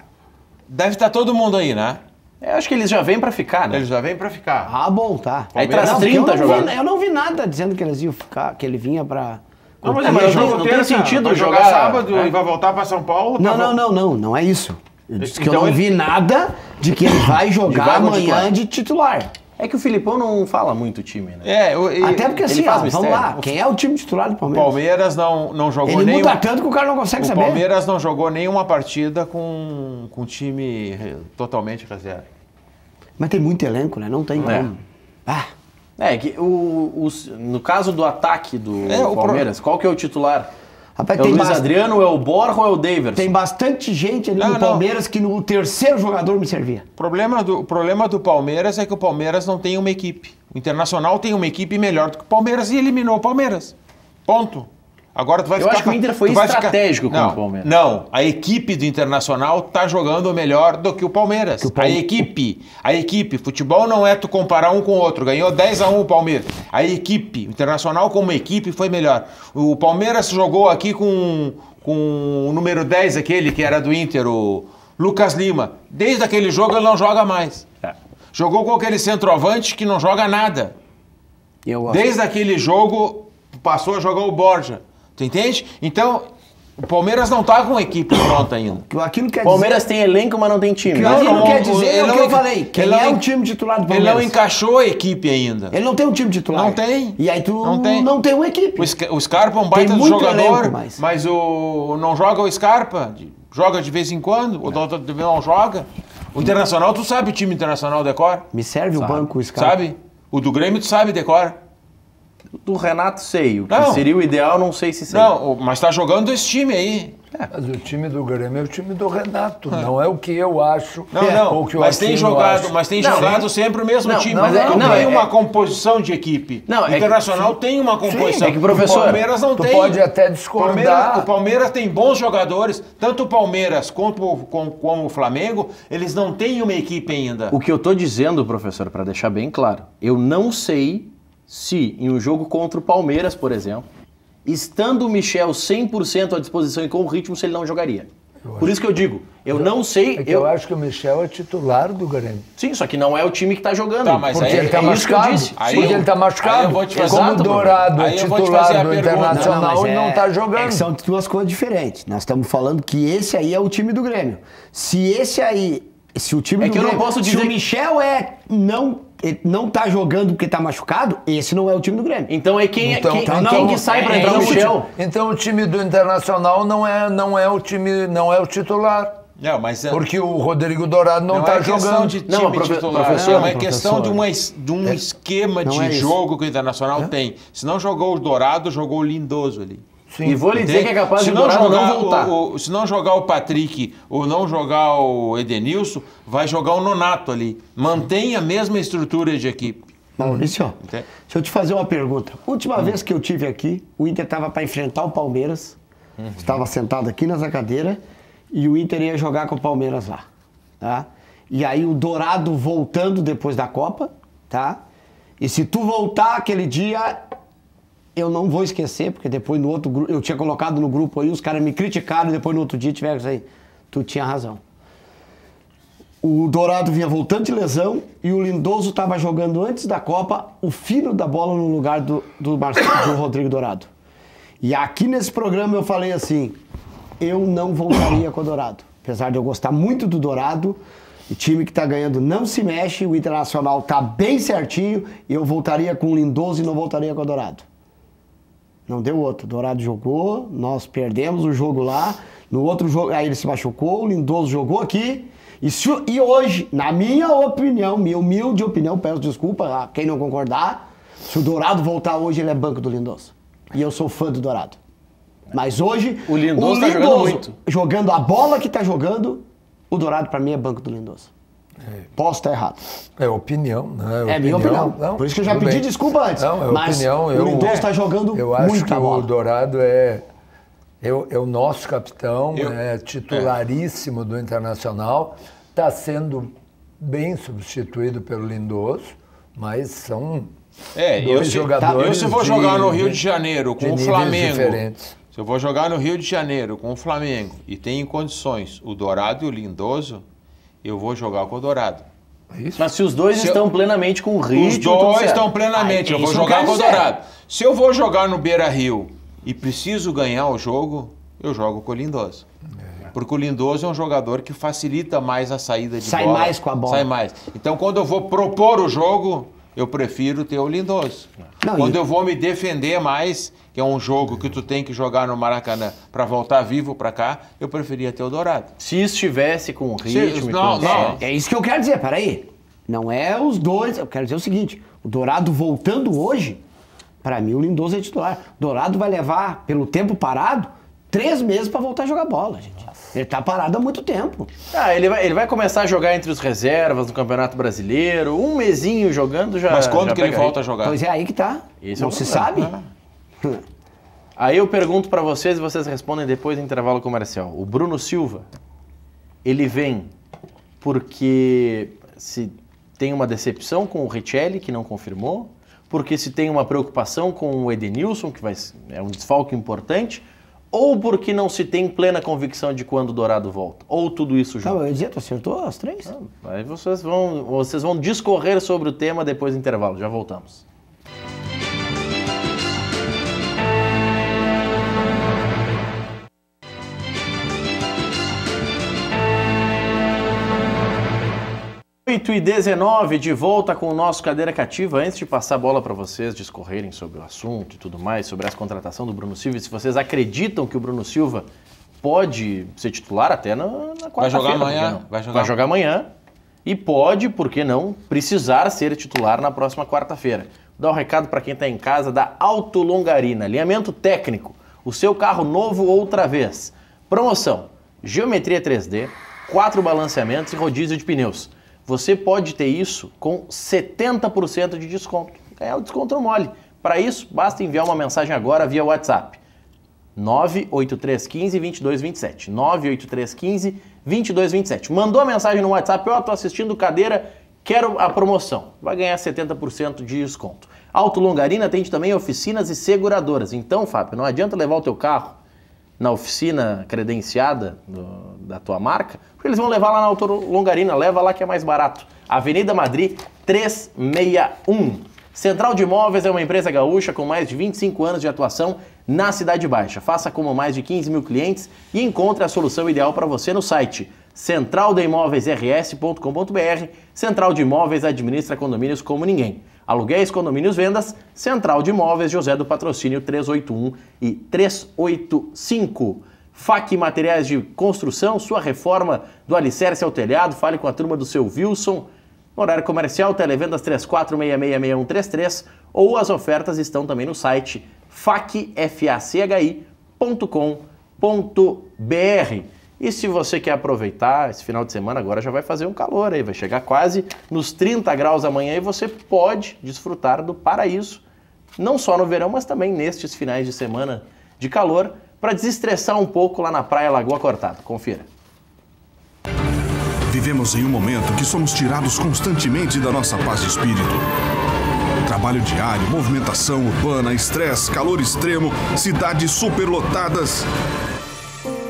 [SPEAKER 3] Deve estar todo mundo aí, né?
[SPEAKER 1] Eu acho que eles já vêm pra ficar, né?
[SPEAKER 3] Eles já vêm pra ficar.
[SPEAKER 4] Ah, bom, tá.
[SPEAKER 1] Aí traz
[SPEAKER 4] Não,
[SPEAKER 1] 30 jogando.
[SPEAKER 4] eu não vi nada dizendo que eles iam ficar, que ele vinha pra...
[SPEAKER 3] Não, mas
[SPEAKER 1] não tem sentido
[SPEAKER 3] vai
[SPEAKER 1] jogar
[SPEAKER 3] sábado e vai voltar pra São Paulo.
[SPEAKER 4] Não é isso. Eu disse que
[SPEAKER 3] Então
[SPEAKER 4] eu não vi nada de que ele vai jogar
[SPEAKER 1] vaga
[SPEAKER 4] amanhã
[SPEAKER 1] titular.
[SPEAKER 4] de titular.
[SPEAKER 1] É que o Filipão não fala muito o time, né?
[SPEAKER 4] Até porque assim,
[SPEAKER 1] faz
[SPEAKER 4] ó, vamos
[SPEAKER 1] mistério.
[SPEAKER 4] lá, quem é o time titular do
[SPEAKER 3] O
[SPEAKER 4] Palmeiras?
[SPEAKER 3] Palmeiras não jogou
[SPEAKER 4] Ele
[SPEAKER 3] nenhum...
[SPEAKER 4] muda tanto que o cara não consegue
[SPEAKER 3] O
[SPEAKER 4] saber.
[SPEAKER 3] Palmeiras não jogou nenhuma partida com time totalmente reserva.
[SPEAKER 4] Mas tem muito elenco, né? Não tem como. Ah,
[SPEAKER 1] É que no caso do ataque do
[SPEAKER 3] o
[SPEAKER 1] Palmeiras, qual que é o titular?
[SPEAKER 4] rapaz,
[SPEAKER 1] É o Luiz Adriano, é o Borja ou é o Daverson?
[SPEAKER 4] tem bastante gente ali
[SPEAKER 3] Não,
[SPEAKER 4] no
[SPEAKER 3] não.
[SPEAKER 4] Palmeiras que no terceiro jogador me servia.
[SPEAKER 3] O problema do Palmeiras é que o Palmeiras não tem uma equipe. O Internacional tem uma equipe melhor do que o Palmeiras e eliminou o Palmeiras. Ponto. Agora tu vai
[SPEAKER 1] Eu
[SPEAKER 3] ficar...
[SPEAKER 1] acho que o Inter foi
[SPEAKER 3] tu vai
[SPEAKER 1] estratégico com
[SPEAKER 3] não,
[SPEAKER 1] o Palmeiras.
[SPEAKER 3] Não, a equipe do Internacional tá jogando melhor do que o Palmeiras. A equipe, futebol não é tu comparar um com o outro. Ganhou 10-1 o Palmeiras. A equipe, o Internacional como equipe foi melhor. O Palmeiras jogou aqui com o número 10, aquele que era do Inter, o Lucas Lima. Desde aquele jogo ele não joga mais. Jogou com aquele centroavante que não joga nada. Desde aquele jogo passou a jogar o Borja. Tu entende? Então, o Palmeiras não tá com a equipe pronta ainda.
[SPEAKER 4] Aquilo quer
[SPEAKER 1] O Palmeiras tem elenco, mas não tem time.
[SPEAKER 4] Aquilo quer dizer
[SPEAKER 3] ele
[SPEAKER 4] o que
[SPEAKER 3] não-
[SPEAKER 4] eu falei. Quem
[SPEAKER 3] ele
[SPEAKER 4] é
[SPEAKER 3] não-
[SPEAKER 4] o time titular do
[SPEAKER 3] Ele
[SPEAKER 4] Palmeiras?
[SPEAKER 3] não encaixou a equipe ainda.
[SPEAKER 4] Ele não tem um time titular.
[SPEAKER 3] Não tem.
[SPEAKER 4] E aí tu
[SPEAKER 3] Não tem.
[SPEAKER 4] não tem uma equipe.
[SPEAKER 3] O Scarpa é um baita
[SPEAKER 4] muito
[SPEAKER 3] jogador,
[SPEAKER 4] elenco, mas-
[SPEAKER 3] não joga o Scarpa. Joga de vez em quando, o Doutor não joga. O Internacional, tu sabe o time Internacional decor?
[SPEAKER 4] Me serve o banco, o Scarpa.
[SPEAKER 3] Sabe? O do Grêmio, tu sabe decor?
[SPEAKER 1] Do Renato sei. O que
[SPEAKER 3] Não.
[SPEAKER 1] seria o ideal, não sei se sei.
[SPEAKER 3] Não, mas tá jogando esse time aí.
[SPEAKER 2] Mas o time do Grêmio é o time do Renato, não é o que eu acho.
[SPEAKER 3] Não,
[SPEAKER 2] ou o que o
[SPEAKER 3] mas tem
[SPEAKER 2] Aquino
[SPEAKER 3] jogado,
[SPEAKER 2] acha.
[SPEAKER 3] mas tem
[SPEAKER 1] Não,
[SPEAKER 3] jogado sempre o mesmo
[SPEAKER 1] não,
[SPEAKER 3] time.
[SPEAKER 1] mas
[SPEAKER 3] Mas não tem
[SPEAKER 1] é-
[SPEAKER 3] uma composição de equipe.
[SPEAKER 1] Não,
[SPEAKER 3] O
[SPEAKER 1] é que-
[SPEAKER 3] Internacional tem uma composição.
[SPEAKER 1] é que, professor,
[SPEAKER 3] o Palmeiras não
[SPEAKER 2] tu
[SPEAKER 3] tem.
[SPEAKER 2] pode até discordar.
[SPEAKER 3] O Palmeiras tem bons jogadores, tanto o Palmeiras como o Flamengo, eles não têm uma equipe ainda.
[SPEAKER 1] O que eu tô dizendo, professor, para deixar bem claro, eu não sei se em um jogo contra o Palmeiras, por exemplo, estando o Michel 100% à disposição e com o ritmo, se ele não jogaria. Por isso que eu digo, eu não sei...
[SPEAKER 2] É que eu acho que o Michel é titular do Grêmio.
[SPEAKER 1] Sim, só que não é o time que tá jogando.
[SPEAKER 3] Tá, mas
[SPEAKER 2] Porque
[SPEAKER 3] aí-
[SPEAKER 2] ele tá
[SPEAKER 1] é isso que eu
[SPEAKER 2] machucado.
[SPEAKER 1] disse.
[SPEAKER 3] Aí
[SPEAKER 2] Porque
[SPEAKER 3] eu-
[SPEAKER 2] ele tá
[SPEAKER 3] aí
[SPEAKER 2] machucado.
[SPEAKER 3] eu vou te fazer-
[SPEAKER 2] Como o
[SPEAKER 1] Exato,
[SPEAKER 2] Dourado é
[SPEAKER 3] aí eu vou te fazer
[SPEAKER 2] titular
[SPEAKER 3] a
[SPEAKER 2] do
[SPEAKER 3] pergunta.
[SPEAKER 2] Internacional e não tá
[SPEAKER 4] É
[SPEAKER 2] jogando.
[SPEAKER 4] que são duas coisas diferentes. Nós estamos falando que esse aí é o time do Grêmio. Se o time
[SPEAKER 1] É
[SPEAKER 4] do
[SPEAKER 1] que eu não
[SPEAKER 4] Grêmio,
[SPEAKER 1] posso
[SPEAKER 4] se
[SPEAKER 1] dizer
[SPEAKER 4] o Michel não tá jogando porque tá machucado, esse não é o time do Grêmio.
[SPEAKER 1] Então é quem
[SPEAKER 2] Então,
[SPEAKER 1] que sai para
[SPEAKER 4] é-
[SPEAKER 1] entrar
[SPEAKER 4] é
[SPEAKER 1] o
[SPEAKER 4] o
[SPEAKER 1] Michel?
[SPEAKER 2] Então o time do Internacional não é o time, não é o titular.
[SPEAKER 3] Não, mas
[SPEAKER 2] Porque o Rodrigo Dourado não tá
[SPEAKER 3] é questão
[SPEAKER 2] jogando.
[SPEAKER 3] de time
[SPEAKER 1] Não,
[SPEAKER 3] titular,
[SPEAKER 1] professor,
[SPEAKER 3] é uma
[SPEAKER 1] professor.
[SPEAKER 3] questão de um esquema
[SPEAKER 4] Não
[SPEAKER 3] de
[SPEAKER 4] é isso.
[SPEAKER 3] jogo que o Internacional tem. Se não jogou o Dourado, jogou o Lindoso ali.
[SPEAKER 1] E vou lhe dizer
[SPEAKER 3] Entende?
[SPEAKER 1] que é capaz
[SPEAKER 3] Se
[SPEAKER 1] de
[SPEAKER 3] não
[SPEAKER 1] Dourado
[SPEAKER 3] jogar
[SPEAKER 1] não voltar.
[SPEAKER 3] se não jogar o Patrick ou não jogar o Edenilson, vai jogar o Nonato ali. Mantém a mesma estrutura de equipe.
[SPEAKER 4] Maurício,
[SPEAKER 3] Entende?
[SPEAKER 4] deixa eu te fazer uma pergunta. Última vez que eu tive aqui, o Inter estava para enfrentar o Palmeiras. Estava sentado aqui nessa cadeira e o Inter ia jogar com o Palmeiras lá, tá? E aí o Dourado voltando depois da Copa, tá? E se tu voltar aquele dia, eu não vou esquecer, porque depois no outro grupo, eu tinha colocado no grupo aí, os caras me criticaram e depois no outro dia tiveram isso aí. Tu tinha razão. O Dourado vinha voltando de lesão e o Lindoso estava jogando antes da Copa o fino da bola no lugar do Rodrigo Dourado. E aqui nesse programa eu falei assim, eu não voltaria com o Dourado. Apesar de eu gostar muito do Dourado, o time que está ganhando não se mexe, o Internacional está bem certinho, e eu voltaria com o Lindoso e não voltaria com o Dourado. Não deu outro. O Dourado jogou, nós perdemos o jogo lá, no outro jogo, aí ele se machucou, o Lindoso jogou aqui, e hoje, na minha opinião, minha humilde opinião, peço desculpa a quem não concordar, se o Dourado voltar hoje, ele é banco do Lindoso. E eu sou fã do Dourado. Mas hoje,
[SPEAKER 1] o Lindoso tá jogando muito.
[SPEAKER 4] Jogando a bola que tá jogando, o Dourado pra mim é banco do Lindoso. Posso estar errado.
[SPEAKER 2] É opinião, né?
[SPEAKER 4] É minha opinião. Não, por isso que eu já pedi desculpa antes.
[SPEAKER 2] Não, é
[SPEAKER 4] mas
[SPEAKER 2] opinião.
[SPEAKER 4] O Lindoso tá jogando
[SPEAKER 2] eu acho
[SPEAKER 4] muita
[SPEAKER 2] que
[SPEAKER 4] bola.
[SPEAKER 2] O Dourado é o nosso capitão, é titularíssimo do Internacional, está sendo bem substituído pelo Lindoso, mas são dois jogadores.
[SPEAKER 3] Se eu vou jogar no Rio de Janeiro com o Flamengo,
[SPEAKER 2] diferentes.
[SPEAKER 3] se eu vou jogar no Rio de Janeiro com o Flamengo e tenho em condições o Dourado e o Lindoso, eu vou jogar com o Dourado.
[SPEAKER 2] Isso.
[SPEAKER 1] Mas se os dois estão plenamente com o ritmo...
[SPEAKER 3] Os dois estão plenamente, eu vou jogar com o Dourado. Se eu vou jogar no Beira-Rio e preciso ganhar o jogo, eu jogo com o Lindoso. Porque o Lindoso é um jogador que facilita mais a saída de bola.
[SPEAKER 4] Sai mais com a bola.
[SPEAKER 3] Sai mais. Então, quando eu vou propor o jogo, eu prefiro ter o Lindoso. Quando eu vou me defender mais, que é um jogo que tu tem que jogar no Maracanã para voltar vivo para cá, eu preferia ter o Dourado.
[SPEAKER 1] Se estivesse com ritmo...
[SPEAKER 4] É isso que eu quero dizer, peraí. Não é os dois, eu quero dizer o seguinte, o Dourado voltando hoje, para mim o Lindoso é titular. O Dourado vai levar, pelo tempo parado, 3 meses para voltar a jogar bola, gente. Ele tá parado há muito tempo.
[SPEAKER 1] Ele vai começar a jogar entre os reservas no Campeonato Brasileiro, um mesinho jogando já...
[SPEAKER 3] Mas quando
[SPEAKER 1] já
[SPEAKER 3] que ele volta a jogar?
[SPEAKER 4] Pois é, aí que tá.
[SPEAKER 1] Esse
[SPEAKER 4] não se sabe.
[SPEAKER 1] Aí eu pergunto para vocês e vocês respondem depois do intervalo comercial. O Bruno Silva, ele vem porque se tem uma decepção com o Richelli, que não confirmou, porque se tem uma preocupação com o Edenilson, que é um desfalque importante, ou porque não se tem plena convicção de quando o Dourado volta? Ou tudo isso junto?
[SPEAKER 4] Não, eu dizia, tu acertou as 3?
[SPEAKER 1] Aí vocês vão discorrer sobre o tema depois do intervalo. Já voltamos. Oito e 19, de volta com o nosso Cadeira Cativa. Antes de passar a bola para vocês discorrerem sobre o assunto e tudo mais, sobre a contratação do Bruno Silva, se vocês acreditam que o Bruno Silva pode ser titular até na quarta-feira.
[SPEAKER 3] Vai jogar amanhã.
[SPEAKER 1] Vai jogar amanhã e pode, por que não, precisar ser titular na próxima quarta-feira. Vou dar um recado para quem está em casa da Auto Longarina. Alinhamento técnico, o seu carro novo outra vez. Promoção, geometria 3D, 4 balanceamentos e rodízio de pneus. Você pode ter isso com 70% de desconto. Ganhar o desconto no mole. Para isso, basta enviar uma mensagem agora via WhatsApp. 98315-2227. 98315-2227. Mandou a mensagem no WhatsApp, tô assistindo Cadeira, quero a promoção. Vai ganhar 70% de desconto. Auto Longarina atende também oficinas e seguradoras. Então, Fábio, não adianta levar o teu carro na oficina credenciada da tua marca, porque eles vão levar lá na Auto Longarina, leva lá que é mais barato. Avenida Madrid 361. Central de Imóveis é uma empresa gaúcha com mais de 25 anos de atuação na Cidade Baixa. Faça como mais de 15 mil clientes e encontre a solução ideal para você no site centraldeimoveisrs.com.br. Central de Imóveis administra condomínios como ninguém. Aluguéis, condomínios, vendas, Central de Imóveis, José do Patrocínio 381 e 385. FAC Materiais de Construção, sua reforma do alicerce ao telhado, fale com a turma do seu Wilson. Horário comercial, televendas 34666133 ou as ofertas estão também no site facfaci.com.br. E se você quer aproveitar esse final de semana, agora já vai fazer um calor aí, vai chegar quase nos 30 graus amanhã e você pode desfrutar do paraíso, não só no verão, mas também nestes finais de semana de calor, para desestressar um pouco lá na Praia Lagoa Cortada. Confira.
[SPEAKER 6] Vivemos em um momento que somos tirados constantemente da nossa paz de espírito. Trabalho diário, movimentação urbana, estresse, calor extremo, cidades superlotadas.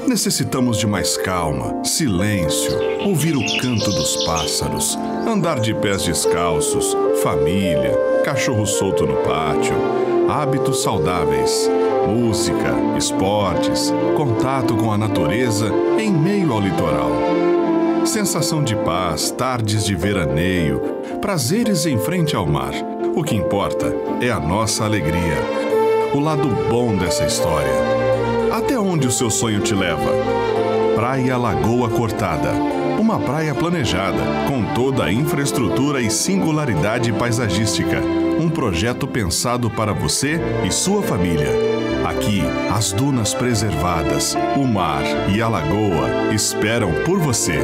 [SPEAKER 6] Necessitamos de mais calma, silêncio, ouvir o canto dos pássaros, andar de pés descalços, família, cachorro solto no pátio, hábitos saudáveis, música, esportes, contato com a natureza em meio ao litoral. Sensação de paz, tardes de veraneio, prazeres em frente ao mar. O que importa é a nossa alegria, o lado bom dessa história. Até onde o seu sonho te leva? Praia Lagoa Cortada. Uma praia planejada, com toda a infraestrutura e singularidade paisagística. Um projeto pensado para você e sua família. Aqui, as dunas preservadas, o mar e a lagoa esperam por você.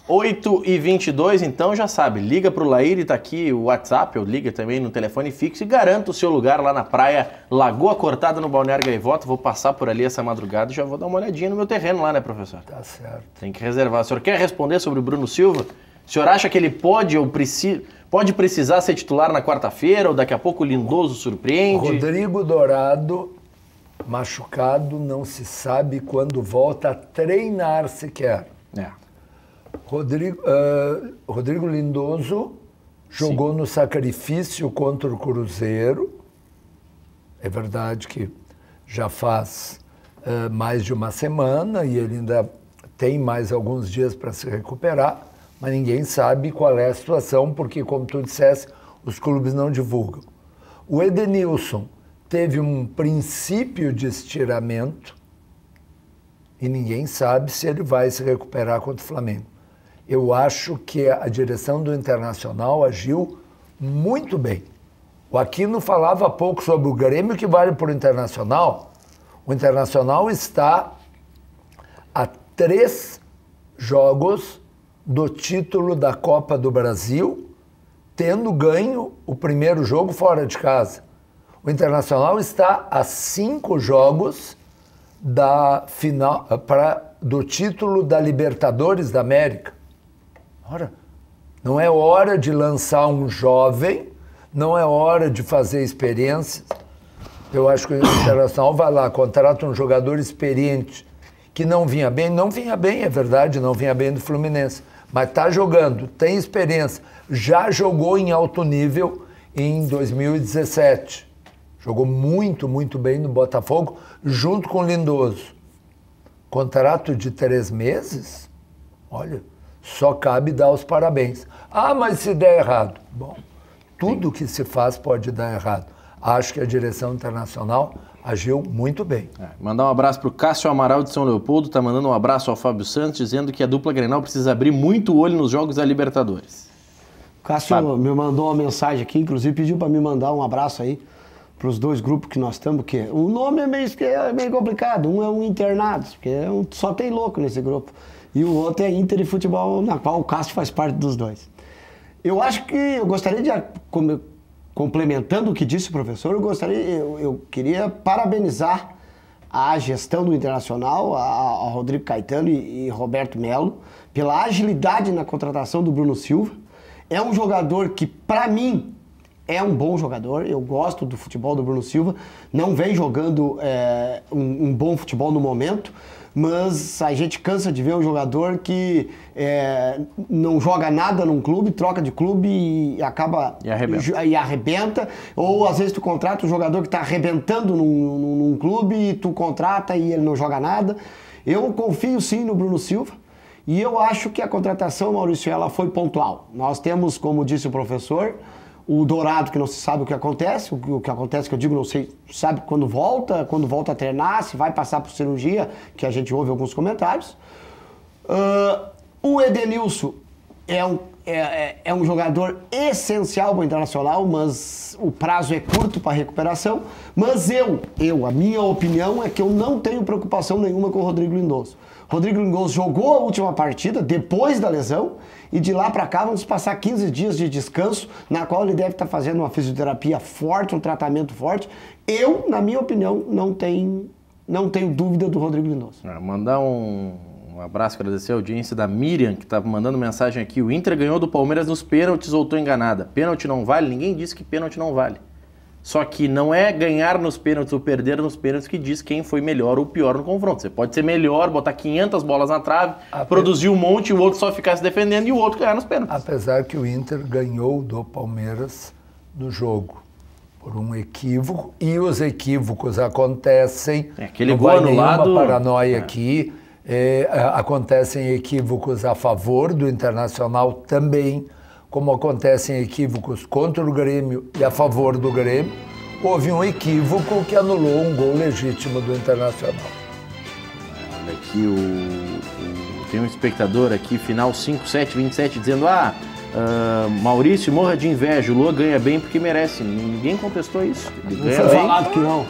[SPEAKER 1] 8h22, então já sabe, liga pro Laíri, tá aqui o WhatsApp, ou liga também no telefone fixo e garanta o seu lugar lá na praia Lagoa Cortada, no Balneário Gaivota. Vou passar por ali essa madrugada e já vou dar uma olhadinha no meu terreno lá, né, professor?
[SPEAKER 2] Tá certo.
[SPEAKER 1] Tem que reservar. O senhor quer responder sobre o Bruno Silva? O senhor acha que ele pode precisar ser titular na quarta-feira, ou daqui a pouco o Lindoso surpreende?
[SPEAKER 2] Rodrigo Dourado, machucado, não se sabe quando volta a treinar sequer. Rodrigo Lindoso jogou no sacrifício contra o Cruzeiro. É verdade que já faz mais de uma semana e ele ainda tem mais alguns dias para se recuperar, mas ninguém sabe qual é a situação, porque, como tu disseste, os clubes não divulgam. O Edenilson teve um princípio de estiramento e ninguém sabe se ele vai se recuperar contra o Flamengo. Eu acho que a direção do Internacional agiu muito bem. O Aquino falava há pouco sobre o Grêmio que vale para o Internacional. O Internacional está a 3 jogos do título da Copa do Brasil, tendo ganho o primeiro jogo fora de casa. O Internacional está a 5 jogos da final, do título da Libertadores da América. Ora, não é hora de lançar um jovem, não é hora de fazer experiências. Eu acho que o Internacional vai lá, contrata um jogador experiente que não vinha bem, é verdade, não vinha bem do Fluminense, mas está jogando, tem experiência, já jogou em alto nível em 2017. Jogou muito, muito bem no Botafogo, junto com o Lindoso. Contrato de 3 meses? Olha, só cabe dar os parabéns. Ah, mas se der errado? Bom, tudo que se faz pode dar errado. Acho que a direção internacional agiu muito bem.
[SPEAKER 1] Mandar um abraço para o Cássio Amaral de São Leopoldo, tá mandando um abraço ao Fábio Santos, dizendo que a dupla Grenal precisa abrir muito o olho nos jogos da Libertadores.
[SPEAKER 4] O Cássio me mandou uma mensagem aqui, inclusive pediu para me mandar um abraço aí para os 2 grupos que nós estamos, porque o nome é meio complicado. Um é um Internados, porque só tem louco nesse grupo. E o outro é Inter e Futebol, na qual o Cássio faz parte dos 2. Eu acho que eu gostaria de, complementando o que disse o professor, eu queria parabenizar a gestão do Internacional, a Rodrigo Caetano e Roberto Melo, pela agilidade na contratação do Bruno Silva. É um jogador que, para mim, é um bom jogador. Eu gosto do futebol do Bruno Silva. Não vem jogando um bom futebol no momento, mas a gente cansa de ver um jogador que não joga nada num clube, troca de clube e acaba... E arrebenta. Ou às vezes tu contrata um jogador que está arrebentando num clube e tu contrata e ele não joga nada. Eu confio sim no Bruno Silva e eu acho que a contratação, Maurício, ela foi pontual. Nós temos, como disse o professor, o Dourado, que não se sabe o que acontece, que eu digo, não sei, sabe quando volta a treinar, se vai passar por cirurgia, que a gente ouve alguns comentários. O Edenilson é um jogador essencial para o Internacional, mas o prazo é curto para recuperação. Mas a minha opinião é que eu não tenho preocupação nenhuma com o Rodrigo Lindoso. Rodrigo Lindoso jogou a última partida depois da lesão e de lá para cá vamos passar 15 dias de descanso, na qual ele deve estar fazendo uma fisioterapia forte, um tratamento forte. Eu, na minha opinião, não tenho dúvida do Rodrigo Lindoso.
[SPEAKER 1] Mandar um Um abraço, agradecer a audiência da Miriam, que está mandando mensagem aqui. O Inter ganhou do Palmeiras nos pênaltis ou estou enganada? Pênalti não vale? Ninguém disse que pênalti não vale. Só que não é ganhar nos pênaltis ou perder nos pênaltis que diz quem foi melhor ou pior no confronto. Você pode ser melhor, botar 500 bolas na trave, produzir um monte e o outro só ficar se defendendo e o outro ganhar nos pênaltis.
[SPEAKER 2] Apesar que o Inter ganhou do Palmeiras no jogo por um equívoco, e os equívocos acontecem.
[SPEAKER 1] Aquele
[SPEAKER 2] não
[SPEAKER 1] gol
[SPEAKER 2] vai
[SPEAKER 1] anulado.
[SPEAKER 2] nenhuma paranoia aqui. Acontecem equívocos a favor do Internacional também, como acontecem equívocos contra o Grêmio e a favor do Grêmio. Houve um equívoco que anulou um gol legítimo do Internacional.
[SPEAKER 1] Olha aqui, tem um espectador aqui, final 5727, dizendo: Maurício, morra de inveja, o Lua ganha bem porque merece. Ninguém contestou isso. Ele ganha
[SPEAKER 4] Foi
[SPEAKER 1] bem.
[SPEAKER 4] falado que não.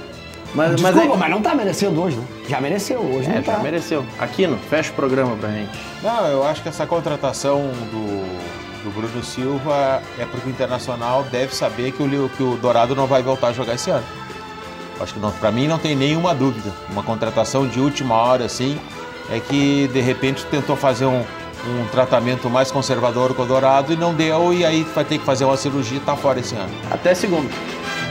[SPEAKER 1] Mas
[SPEAKER 4] não tá merecendo hoje, né? Já mereceu hoje, não tá.
[SPEAKER 1] Já mereceu. Aquino, fecha o programa pra gente.
[SPEAKER 3] Não, eu acho que essa contratação do Bruno Silva é porque o Internacional deve saber que o Dourado não vai voltar a jogar esse ano. Acho que para mim não tem nenhuma dúvida. Uma contratação de última hora, assim, é que de repente tentou fazer um tratamento mais conservador com o Dourado e não deu, e aí vai ter que fazer uma cirurgia e tá fora esse ano.
[SPEAKER 1] Até segunda.